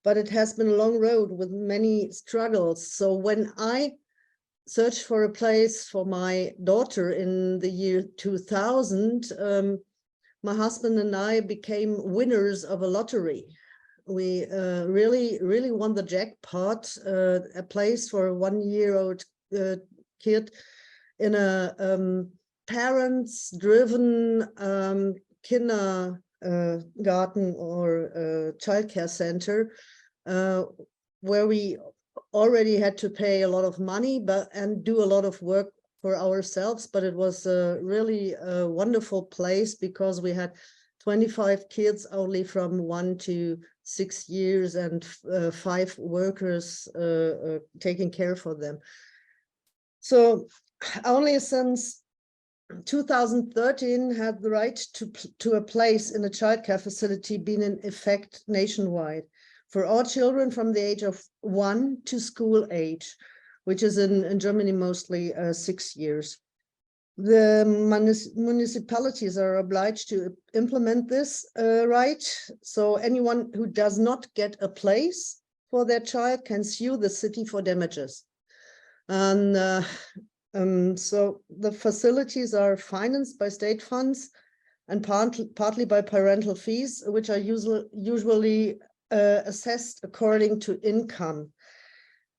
but it has been a long road with many struggles. So when I searched for a place for my daughter in the year 2000, my husband and I became winners of a lottery. We really won the jackpot, a place for a 1-year-old kid in a parents-driven kindergarten or childcare center, where we already had to pay a lot of money and do a lot of work for ourselves. But it was really a wonderful place because we had 25 kids only from 1 to 6 years and 5 workers taking care for them. So only since 2013 had the right to a place in a childcare facility been in effect nationwide for all children from the age of 1 to school age, which is in Germany mostly 6 years. The municipalities are obliged to implement this right. So anyone who does not get a place for their child can sue the city for damages. And so the facilities are financed by state funds and partly by parental fees, which are usually assessed according to income.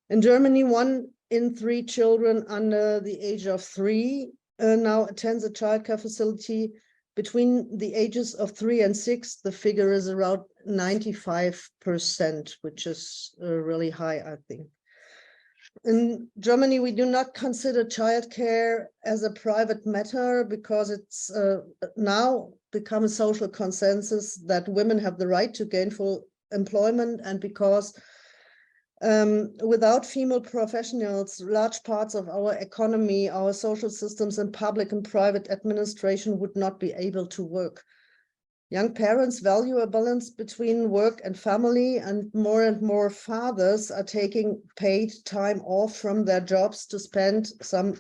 In Germany, 1 in 3 children under the age of 3 now attends a childcare facility. Between the ages of 3 and 6, the figure is around 95%, which is really high, I think. In Germany, we do not consider childcare as a private matter because it's now become a social consensus that women have the right to gainful employment, and because without female professionals, large parts of our economy, our social systems, and public and private administration would not be able to work. Young parents value a balance between work and family, and more fathers are taking paid time off from their jobs to spend some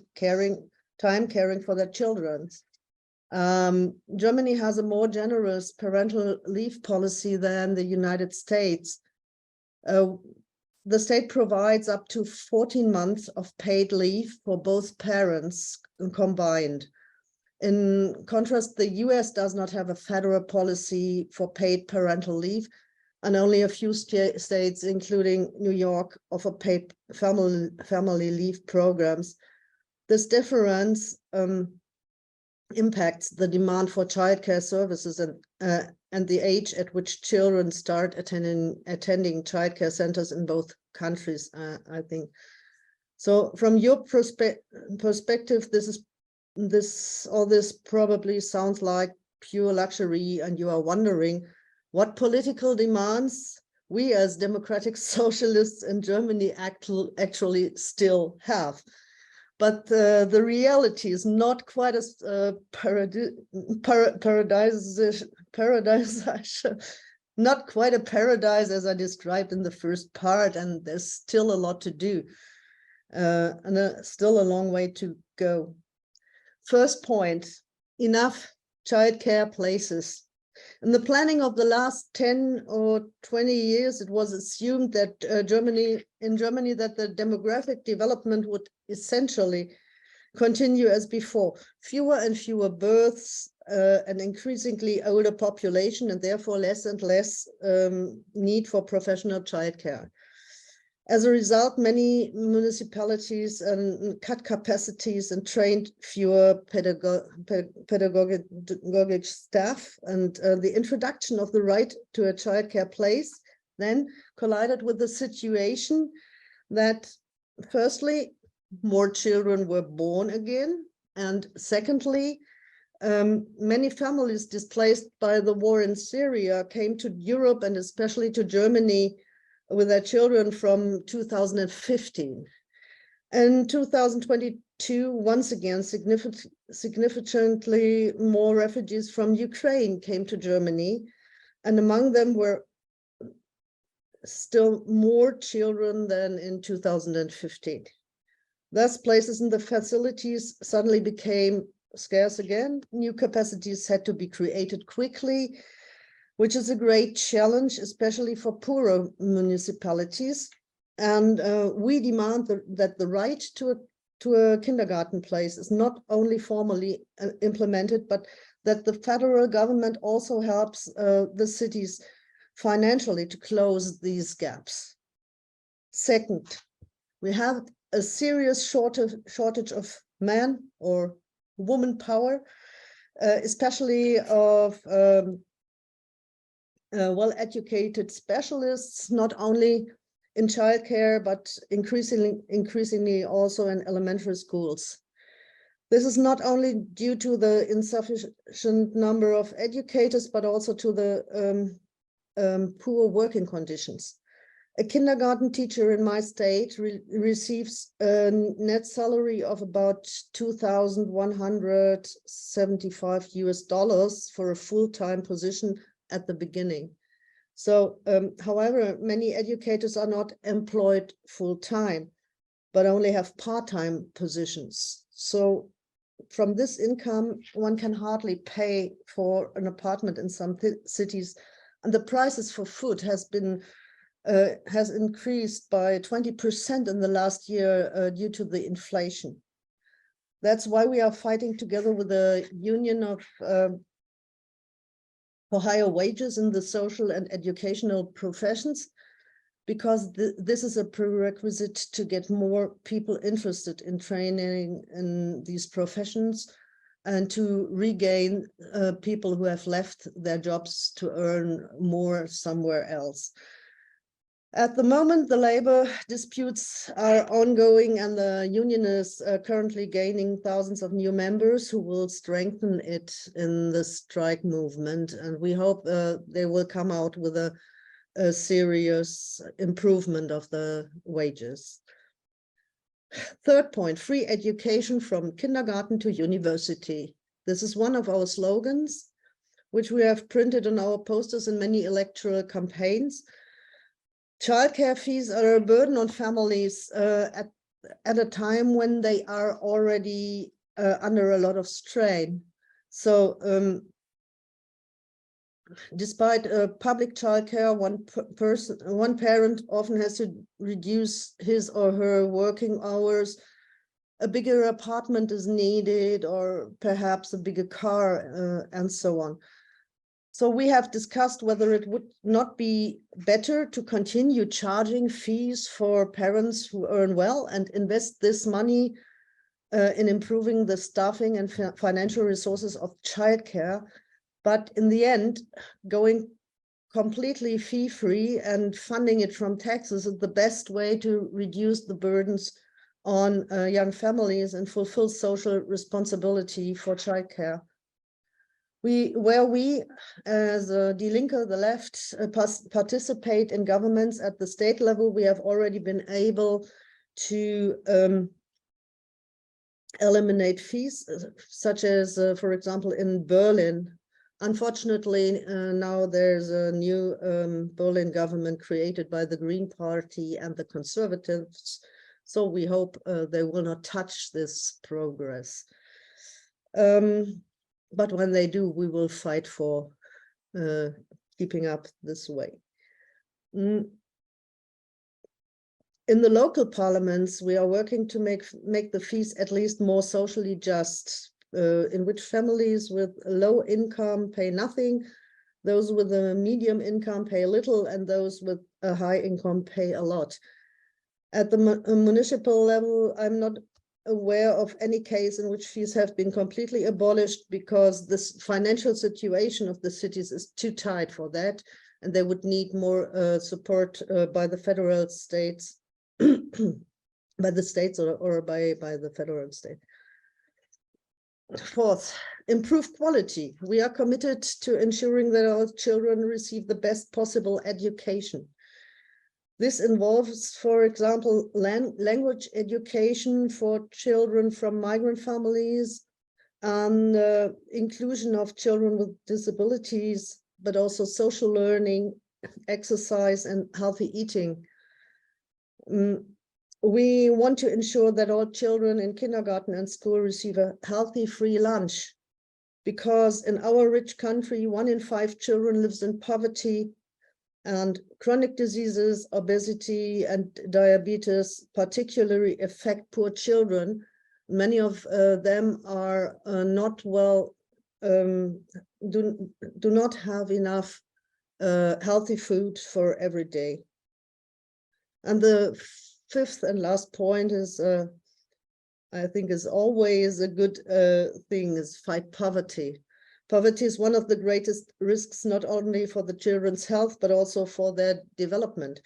time caring for their children. Germany has a more generous parental leave policy than the United States. The state provides up to 14 months of paid leave for both parents combined. In contrast, the US does not have a federal policy for paid parental leave, and only a few states, including New York, offer paid family leave programs. This difference impacts the demand for childcare services and the age at which children start attending childcare centers in both countries, I think. So from your perspective, this probably sounds like pure luxury, and you are wondering what political demands we as democratic socialists in Germany actually still have. But the reality is not quite as not quite a paradise as I described in the first part, and there's still a lot to do, and still a long way to go. First point, enough childcare places. In the planning of the last 10 or 20 years, it was assumed that in Germany that the demographic development would essentially continue as before. Fewer and fewer births, an increasingly older population, and therefore less and less need for professional childcare. As a result, many municipalities cut capacities and trained fewer pedagogic staff, and the introduction of the right to a childcare place then collided with the situation that, firstly, more children were born again, and secondly, many families displaced by the war in Syria came to Europe and especially to Germany with their children from 2015. In 2022, once again, significantly more refugees from Ukraine came to Germany, and among them were still more children than in 2015. Thus, places in the facilities suddenly became scarce again. New capacities had to be created quickly, which is a great challenge, especially for poorer municipalities. And we demand that the right to a kindergarten place is not only formally implemented, but that the federal government also helps the cities financially to close these gaps. Second, we have a serious shortage of man or woman power, especially of well-educated specialists, not only in childcare, but increasingly also in elementary schools. This is not only due to the insufficient number of educators, but also to the poor working conditions. A kindergarten teacher in my state receives a net salary of about $2,175 for a full-time position at the beginning. So, however, many educators are not employed full-time, but only have part-time positions. So from this income, one can hardly pay for an apartment in some cities, and the prices for food has increased by 20% in the last year due to the inflation. That's why we are fighting together with the Union of for higher wages in the social and educational professions, because this is a prerequisite to get more people interested in training in these professions and to regain people who have left their jobs to earn more somewhere else. At the moment, the labor disputes are ongoing and the union is currently gaining thousands of new members who will strengthen it in the strike movement. And we hope they will come out with a serious improvement of the wages. Third point, free education from kindergarten to university. This is one of our slogans, which we have printed on our posters in many electoral campaigns. Childcare fees are a burden on families at a time when they are already under a lot of strain. So despite public childcare, one parent often has to reduce his or her working hours. A bigger apartment is needed, or perhaps a bigger car, and so on. So we have discussed whether it would not be better to continue charging fees for parents who earn well and invest this money in improving the staffing and financial resources of childcare. But in the end, going completely fee-free and funding it from taxes is the best way to reduce the burdens on young families and fulfill social responsibility for childcare. Where we, as Die Linke, the left, participate in governments at the state level, we have already been able to eliminate fees, such as, for example, in Berlin. Unfortunately, now there's a new Berlin government created by the Green Party and the Conservatives. So we hope they will not touch this progress. But when they do, we will fight for keeping up this way. In the local parliaments, we are working to make the fees at least more socially just, in which families with low income pay nothing, those with a medium income pay little, and those with a high income pay a lot. At the municipal level, I'm not aware of any case in which fees have been completely abolished, because this financial situation of the cities is too tight for that, and they would need more support by the federal states, by the states or by the federal state. Fourth, improve quality. We are committed to ensuring that our children receive the best possible education. This involves, for example, language education for children from migrant families, and inclusion of children with disabilities, but also social learning, exercise, and healthy eating. We want to ensure that all children in kindergarten and school receive a healthy free lunch, because in our rich country, 1 in 5 children lives in poverty, and chronic diseases, obesity, and diabetes particularly affect poor children. Many of them are not well, do not have enough healthy food for every day. And the fifth and last point is, I think is always a good thing, is fight poverty. Poverty is one of the greatest risks, not only for the children's health, but also for their development.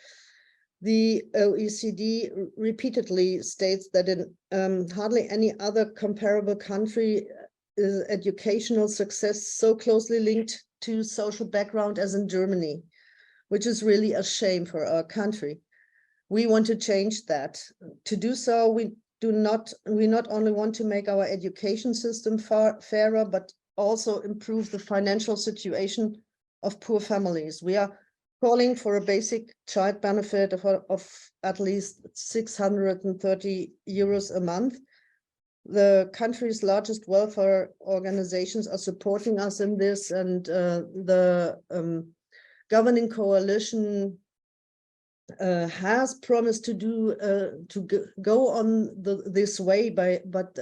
The OECD repeatedly states that in hardly any other comparable country is educational success so closely linked to social background as in Germany, which is really a shame for our country. We want to change that. To do so, we not only want to make our education system fairer, but also improve the financial situation of poor families. We are calling for a basic child benefit of at least 630 euros a month. The country's largest welfare organizations are supporting us in this, and the governing coalition has promised to go on this way, but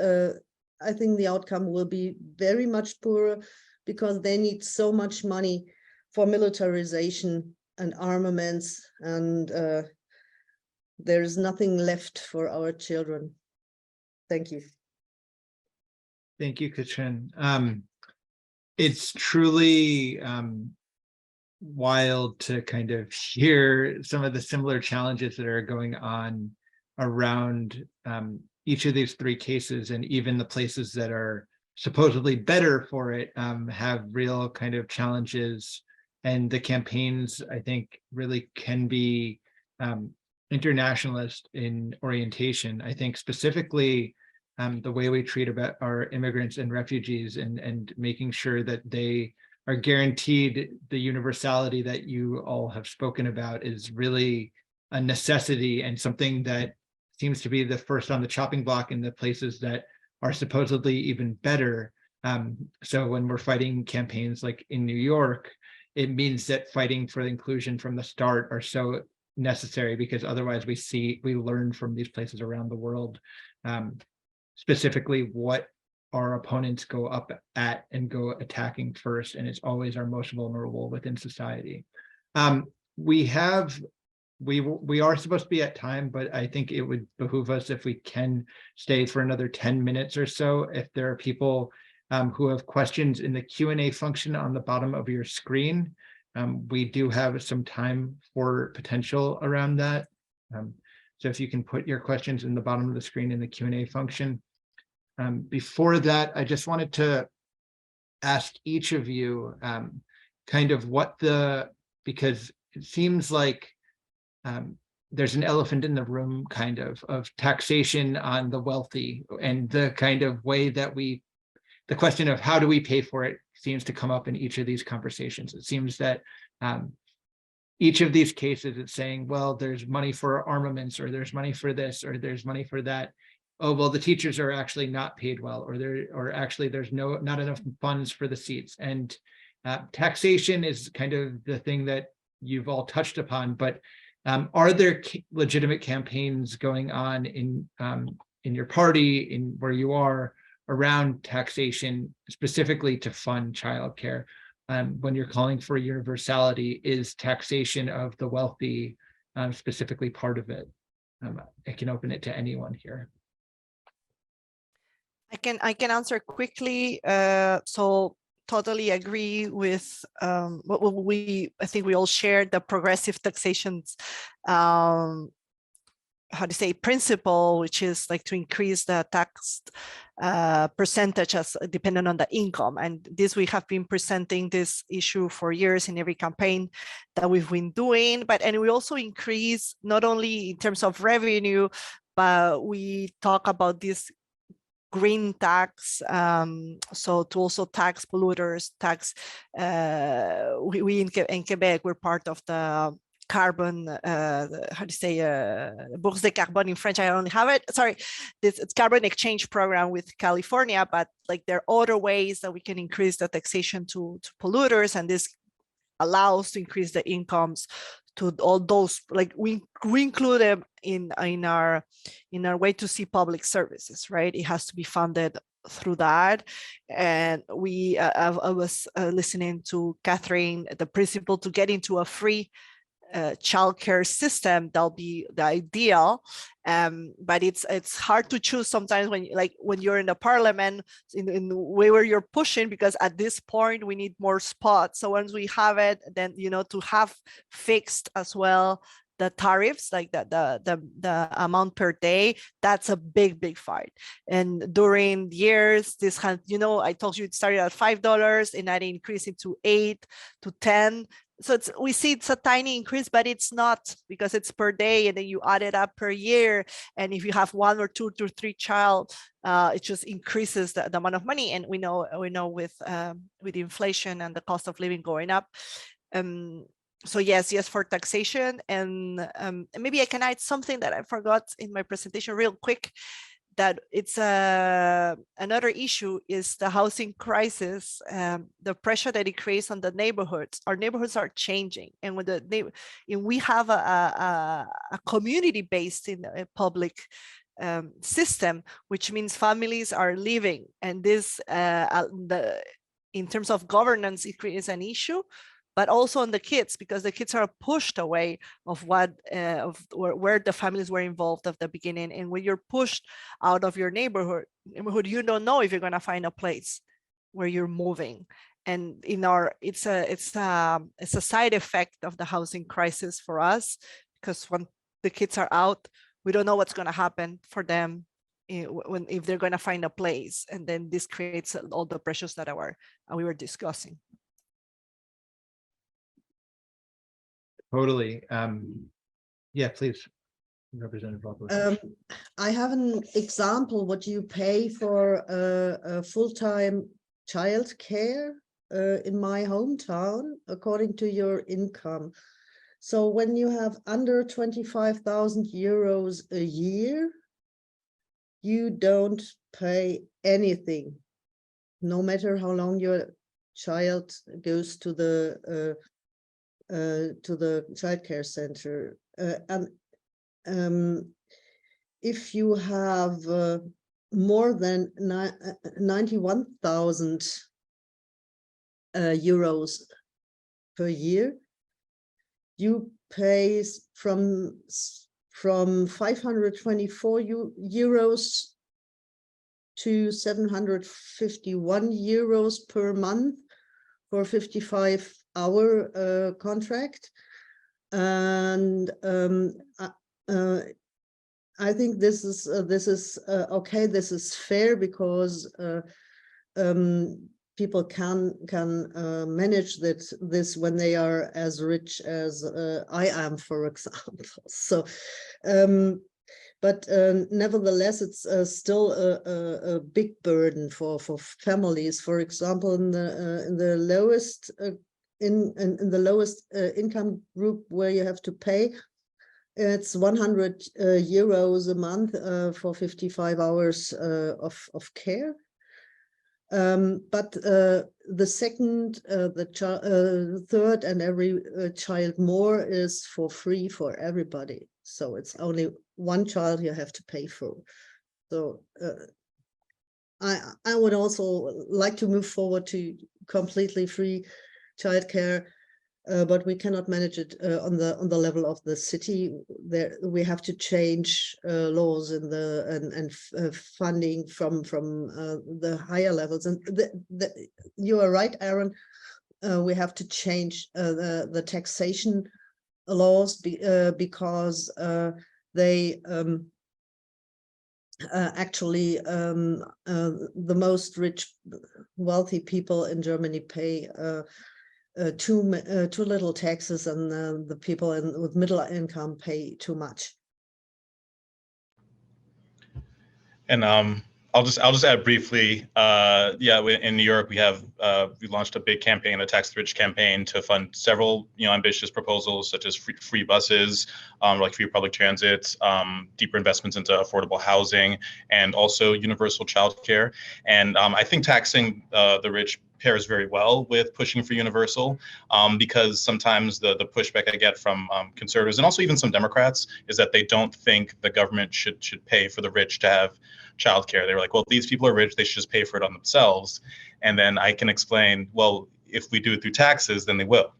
I think the outcome will be very much poorer, because they need so much money for militarization and armaments, and there is nothing left for our children. Thank you.
Thank you, Kathrin. It's truly wild to kind of hear some of the similar challenges that are going on around each of these three cases, and even the places that are supposedly better for it have real kind of challenges. And the campaigns, I think, really can be internationalist in orientation. I think specifically the way we treat about our immigrants and refugees, and making sure that they are guaranteed the universality that you all have spoken about, is really a necessity, and something that seems to be the first on the chopping block in the places that are supposedly even better. So when we're fighting campaigns like in New York, it means that fighting for inclusion from the start are so necessary, because otherwise we learn from these places around the world, specifically what our opponents go up at and go attacking first, and it's always our most vulnerable within society. We are supposed to be at time, but I think it would behoove us if we can stay for another 10 minutes or so. If there are people who have questions in the Q&A function on the bottom of your screen, we do have some time for potential around that. So if you can put your questions in the bottom of the screen in the Q&A function. Before that, I just wanted to ask each of you kind of because it seems like there's an elephant in the room kind of taxation on the wealthy, and the kind of way that the question of how do we pay for it seems to come up in each of these conversations. It seems that each of these cases, it's saying, well, there's money for armaments, or there's money for this, or there's money for that. Oh, well, the teachers are actually not paid well, or actually there's not enough funds for the seats. And taxation is kind of the thing that you've all touched upon, but are there legitimate campaigns going on in your party, in where you are, around taxation, specifically to fund childcare? When you're calling for universality, is taxation of the wealthy specifically part of it? I can open it to anyone here.
I can answer quickly. So totally agree with what I think we all share the progressive taxations how to say principle, which is like to increase the tax percentage as dependent on the income. And this, we have been presenting this issue for years in every campaign that we've been doing, and we also increase not only in terms of revenue, but we talk about this green tax, so to also tax polluters, we in Quebec, we're part of the carbon, how to say, Bourse de Carbone in French, I only have it, sorry, it's carbon exchange program with California, but like there are other ways that we can increase the taxation to polluters, and this allows to increase the incomes to all those, like we include them in our way to see public services, right? It has to be funded through that. And I was listening to Kathrin, the principle to get into a free childcare system, that'll be the ideal, but it's hard to choose sometimes when you're in the parliament in the way where you're pushing, because at this point we need more spots. So once we have it, then to have fixed as well the tariffs, like the amount per day, that's a big fight. And during years, this had, I told you it started at $5 and I increased it to 8 to 10. So we see it's a tiny increase, but it's not, because it's per day, and then you add it up per year. And if you have 1 or 2 to 3 child, it just increases the amount of money. And we know with inflation and the cost of living going up. So yes for taxation. And maybe I can add something that I forgot in my presentation real quick, that it's another issue is the housing crisis, the pressure that it creates on the neighborhoods. Our neighborhoods are changing, and when we have a community based in a public system, which means families are living, and this in terms of governance, it creates an issue, but also on the kids, because the kids are pushed away of where the families were involved at the beginning. And when you're pushed out of your neighborhood, you don't know if you're going to find a place where you're moving. and it's a side effect of the housing crisis for us, because when the kids are out, we don't know what's going to happen for them if they're going to find a place, and then this creates all the pressures that we were discussing.
Totally. Yeah, please, Representative Vogler.
I have an example what you pay for a full-time childcare in my hometown according to your income. So when you have under 25,000 euros a year, you don't pay anything, no matter how long your child goes to the childcare center. And if you have more than 91,000 euros per year, you pay from 524 euros to 751 euros per month for a 55-hour contract. And I think this is okay. This is fair because people can manage this when they are as rich as I am, for example. So, but nevertheless, it's still a big burden for families. For example, in the lowest in the lowest income group where you have to pay, it's 100 euros a month for 55 hours of care. But the second, the third, and every child more is for free for everybody. So it's only one child you have to pay for. So I would also like to move forward to completely free childcare, but we cannot manage it on the level of the city. There we have to change laws in and funding from the higher levels. And you are right, Aaron. We have to change the taxation laws because they actually the most rich, wealthy people in Germany pay too little taxes, and the people with middle income pay too much.
And I'll just add briefly. Yeah, in New York we launched a big campaign, a tax the rich campaign, to fund several ambitious proposals such as free buses, like free public transit, deeper investments into affordable housing, and also universal childcare. And I think taxing the rich pairs very well with pushing for universal, because sometimes the pushback I get from conservatives and also even some Democrats is that they don't think the government should pay for the rich to have childcare. They're like, well, these people are rich, they should just pay for it on themselves. And then I can explain, well, if we do it through taxes, then they will.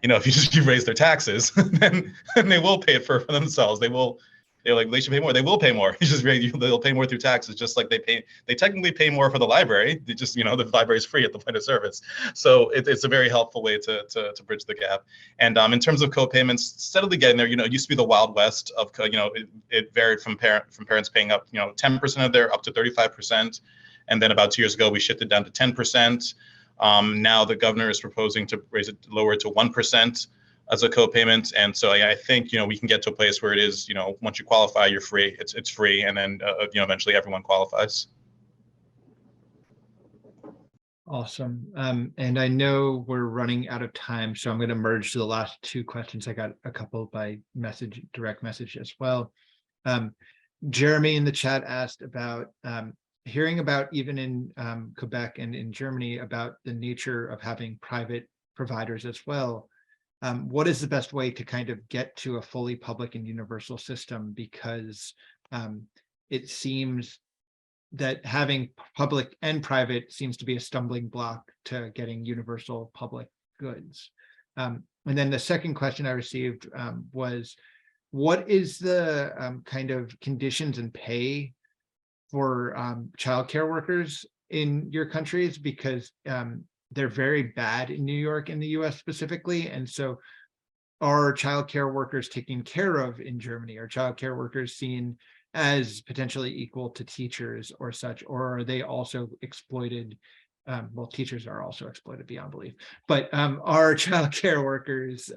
If you raise their taxes, then they will pay it for themselves. They're like, they should pay more. They will pay more. They'll pay more through taxes, just like they technically pay more for the library. They just, the library is free at the point of service. So it's a very helpful way to bridge the gap. And in terms of co-payments, steadily getting there. It used to be the Wild West of, it varied from parents paying up, 10% of their up to 35%. And then about 2 years ago, we shifted down to 10%. Now the governor is proposing to lower it to 1%. As a co-payment. And so I think, we can get to a place where it is, once you qualify, you're free. It's free. And then, eventually everyone qualifies.
Awesome. And I know we're running out of time, so I'm going to merge the last two questions. I got a couple by direct message as well. Jeremy in the chat asked about hearing about, even in Quebec and in Germany, about the nature of having private providers as well. What is the best way to kind of get to a fully public and universal system? Because it seems that having public and private seems to be a stumbling block to getting universal public goods. And then the second question I received was, what is the kind of conditions and pay for childcare workers in your countries? Because they're very bad in New York and the US specifically. And so are childcare workers taken care of in Germany? Are childcare workers seen as potentially equal to teachers or such, or are they also exploited? Well, teachers are also exploited beyond belief, but are childcare workers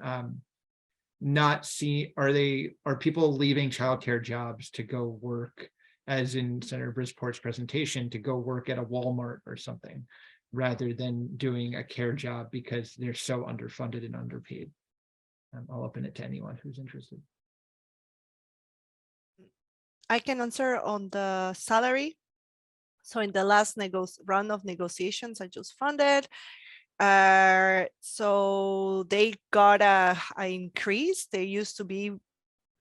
not seen? Are people leaving childcare jobs to go work, as in Senator Brisport's presentation, to go work at a Walmart or something, rather than doing a care job because they're so underfunded and underpaid? I'll open it to anyone who's interested.
I can answer on the salary. So in the last round of negotiations I just funded, so they got a increase. They used to be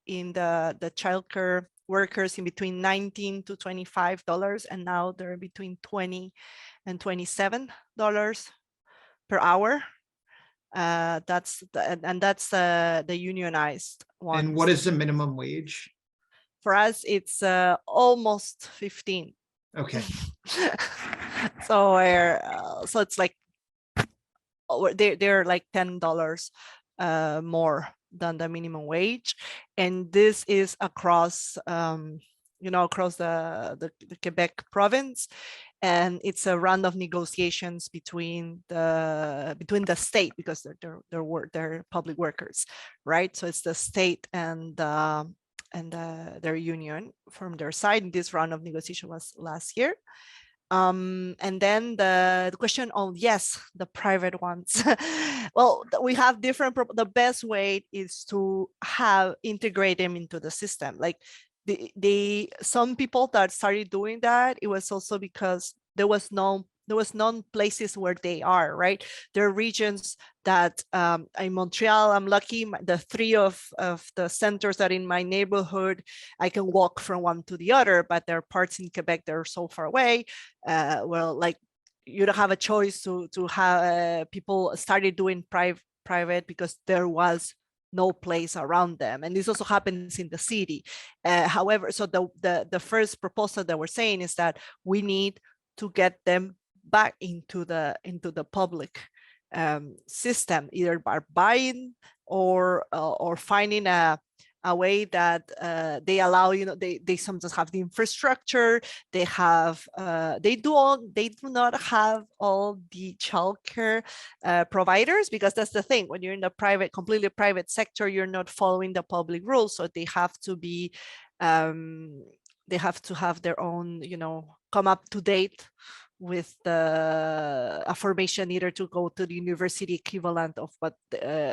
in the childcare workers in between $19 to $25, and now they're between $20 and $27 per hour. That's the unionized one.
And what is the minimum wage?
For us, it's almost 15.
Okay.
So it's like they're like $10 more than the minimum wage, and this is across across the Quebec province, and it's a round of negotiations between the state, because they're public workers, right? So it's the state and their union from their side. This round of negotiation was last year. And then the question on, yes, the private ones. Well, we have different, the best way is to integrate them into the system. Like some people that started doing that, it was also because there was none places where they are, right? There are regions that in Montreal, I'm lucky, the three of the centers that in my neighborhood, I can walk from one to the other, but there are parts in Quebec that are so far away. Well, like you don't have a choice to have people started doing private because there was no place around them, and this also happens in the city. However, so the first proposal that we're saying is that we need to get them back into the public system, either by buying or finding a way that they allow, they sometimes have the infrastructure, they do not have all the childcare providers, because that's the thing, when you're in the completely private sector, you're not following the public rules, so they have to be they have to have their own, come up to date with the affirmation, either to go to the university equivalent of what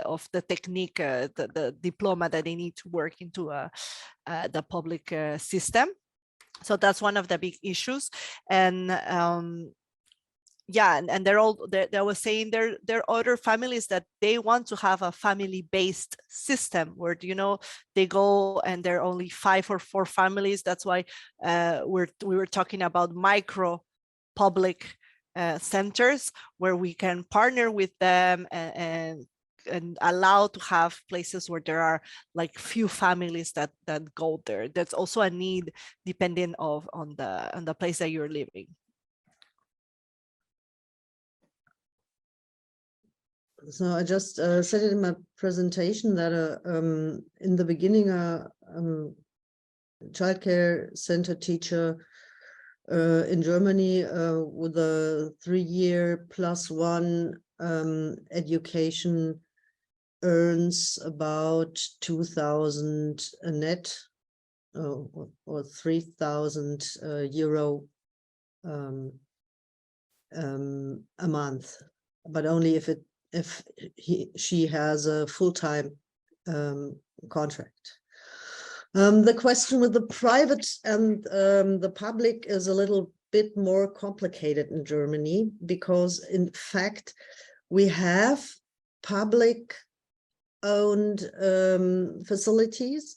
of the technique, the diploma that they need to work into the public system. So that's one of the big issues. And yeah, and they were saying there are other families that they want to have a family-based system where, they go and there are only 5 or 4 families. That's why we were talking about micro public centers, where we can partner with them and allow to have places where there are like few families that go there. That's also a need depending on the place that you're living.
So I just said it in my presentation that in the beginning, childcare center teacher in Germany with a 3-year +1 education earns about 2,000 net or 3,000 euro a month, but only if she has a full-time contract. The question with the private and the public is a little bit more complicated in Germany, because in fact we have public-owned facilities.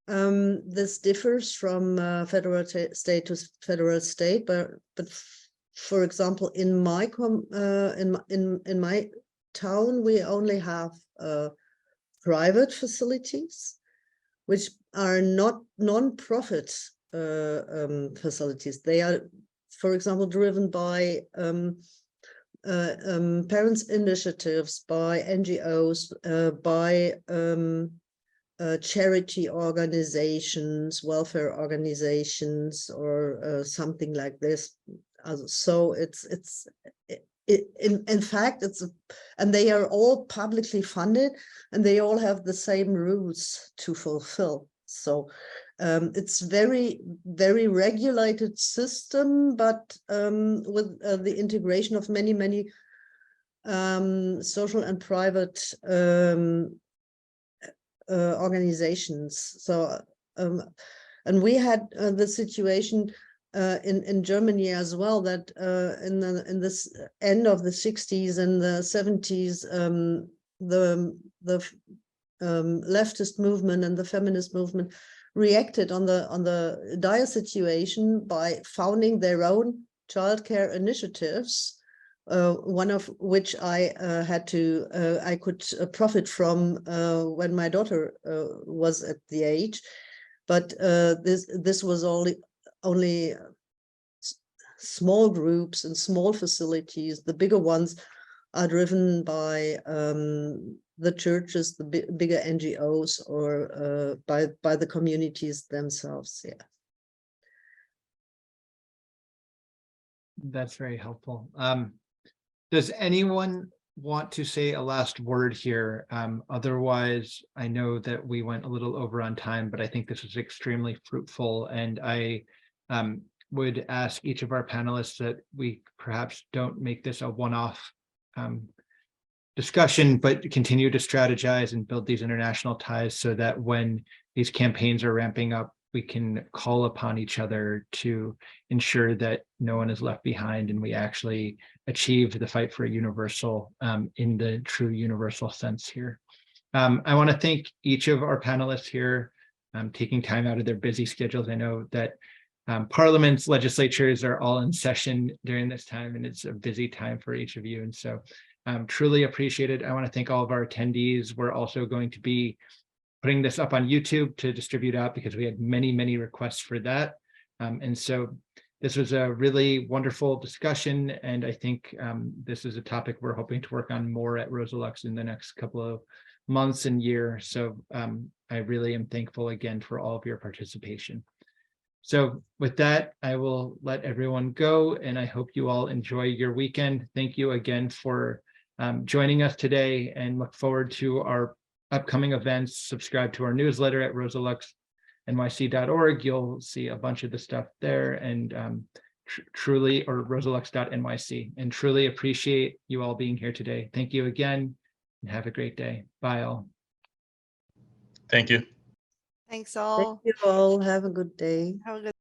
This differs from federal state to federal state, but for example, in my town, we only have private facilities, which are not non-profit facilities. They are, for example, driven by parents' initiatives, by NGOs, by charity organizations, welfare organizations, or something like this. So in fact, and they are all publicly funded, and they all have the same rules to fulfill. So it's very, very regulated system, but with the integration of many, many social and private organizations. So and we had the situation in Germany as well, that in this end of the 60s and the 70s, the leftist movement and the feminist movement reacted on the dire situation by founding their own childcare initiatives, one of which I could profit from when my daughter was at the age. But this was only small groups and small facilities. The bigger ones are driven by the churches, the bigger NGOs, or by the communities themselves. Yeah.
That's very helpful. Does anyone want to say a last word here? Otherwise, I know that we went a little over on time, but I think this was extremely fruitful, and I would ask each of our panelists that we perhaps don't make this a one-off discussion, but continue to strategize and build these international ties so that when these campaigns are ramping up, we can call upon each other to ensure that no one is left behind and we actually achieve the fight for a universal in the true universal sense here. I want to thank each of our panelists here taking time out of their busy schedules. I know that parliaments, legislatures are all in session during this time, and it's a busy time for each of you. And so truly appreciate it. I want to thank all of our attendees. We're also going to be putting this up on YouTube to distribute out because we had many, many requests for that. And so this was a really wonderful discussion. And I think this is a topic we're hoping to work on more at Rosalux in the next couple of months and years. So I really am thankful again for all of your participation. So with that, I will let everyone go, and I hope you all enjoy your weekend. Thank you again for joining us today, and look forward to our upcoming events. Subscribe to our newsletter at rosaluxnyc.org. You'll see a bunch of the stuff there, and truly, or rosalux.nyc, and truly appreciate you all being here today. Thank you again, and have a great day. Bye all.
Thank you.
Thanks all.
Thank you all. Have a good day.
Have a good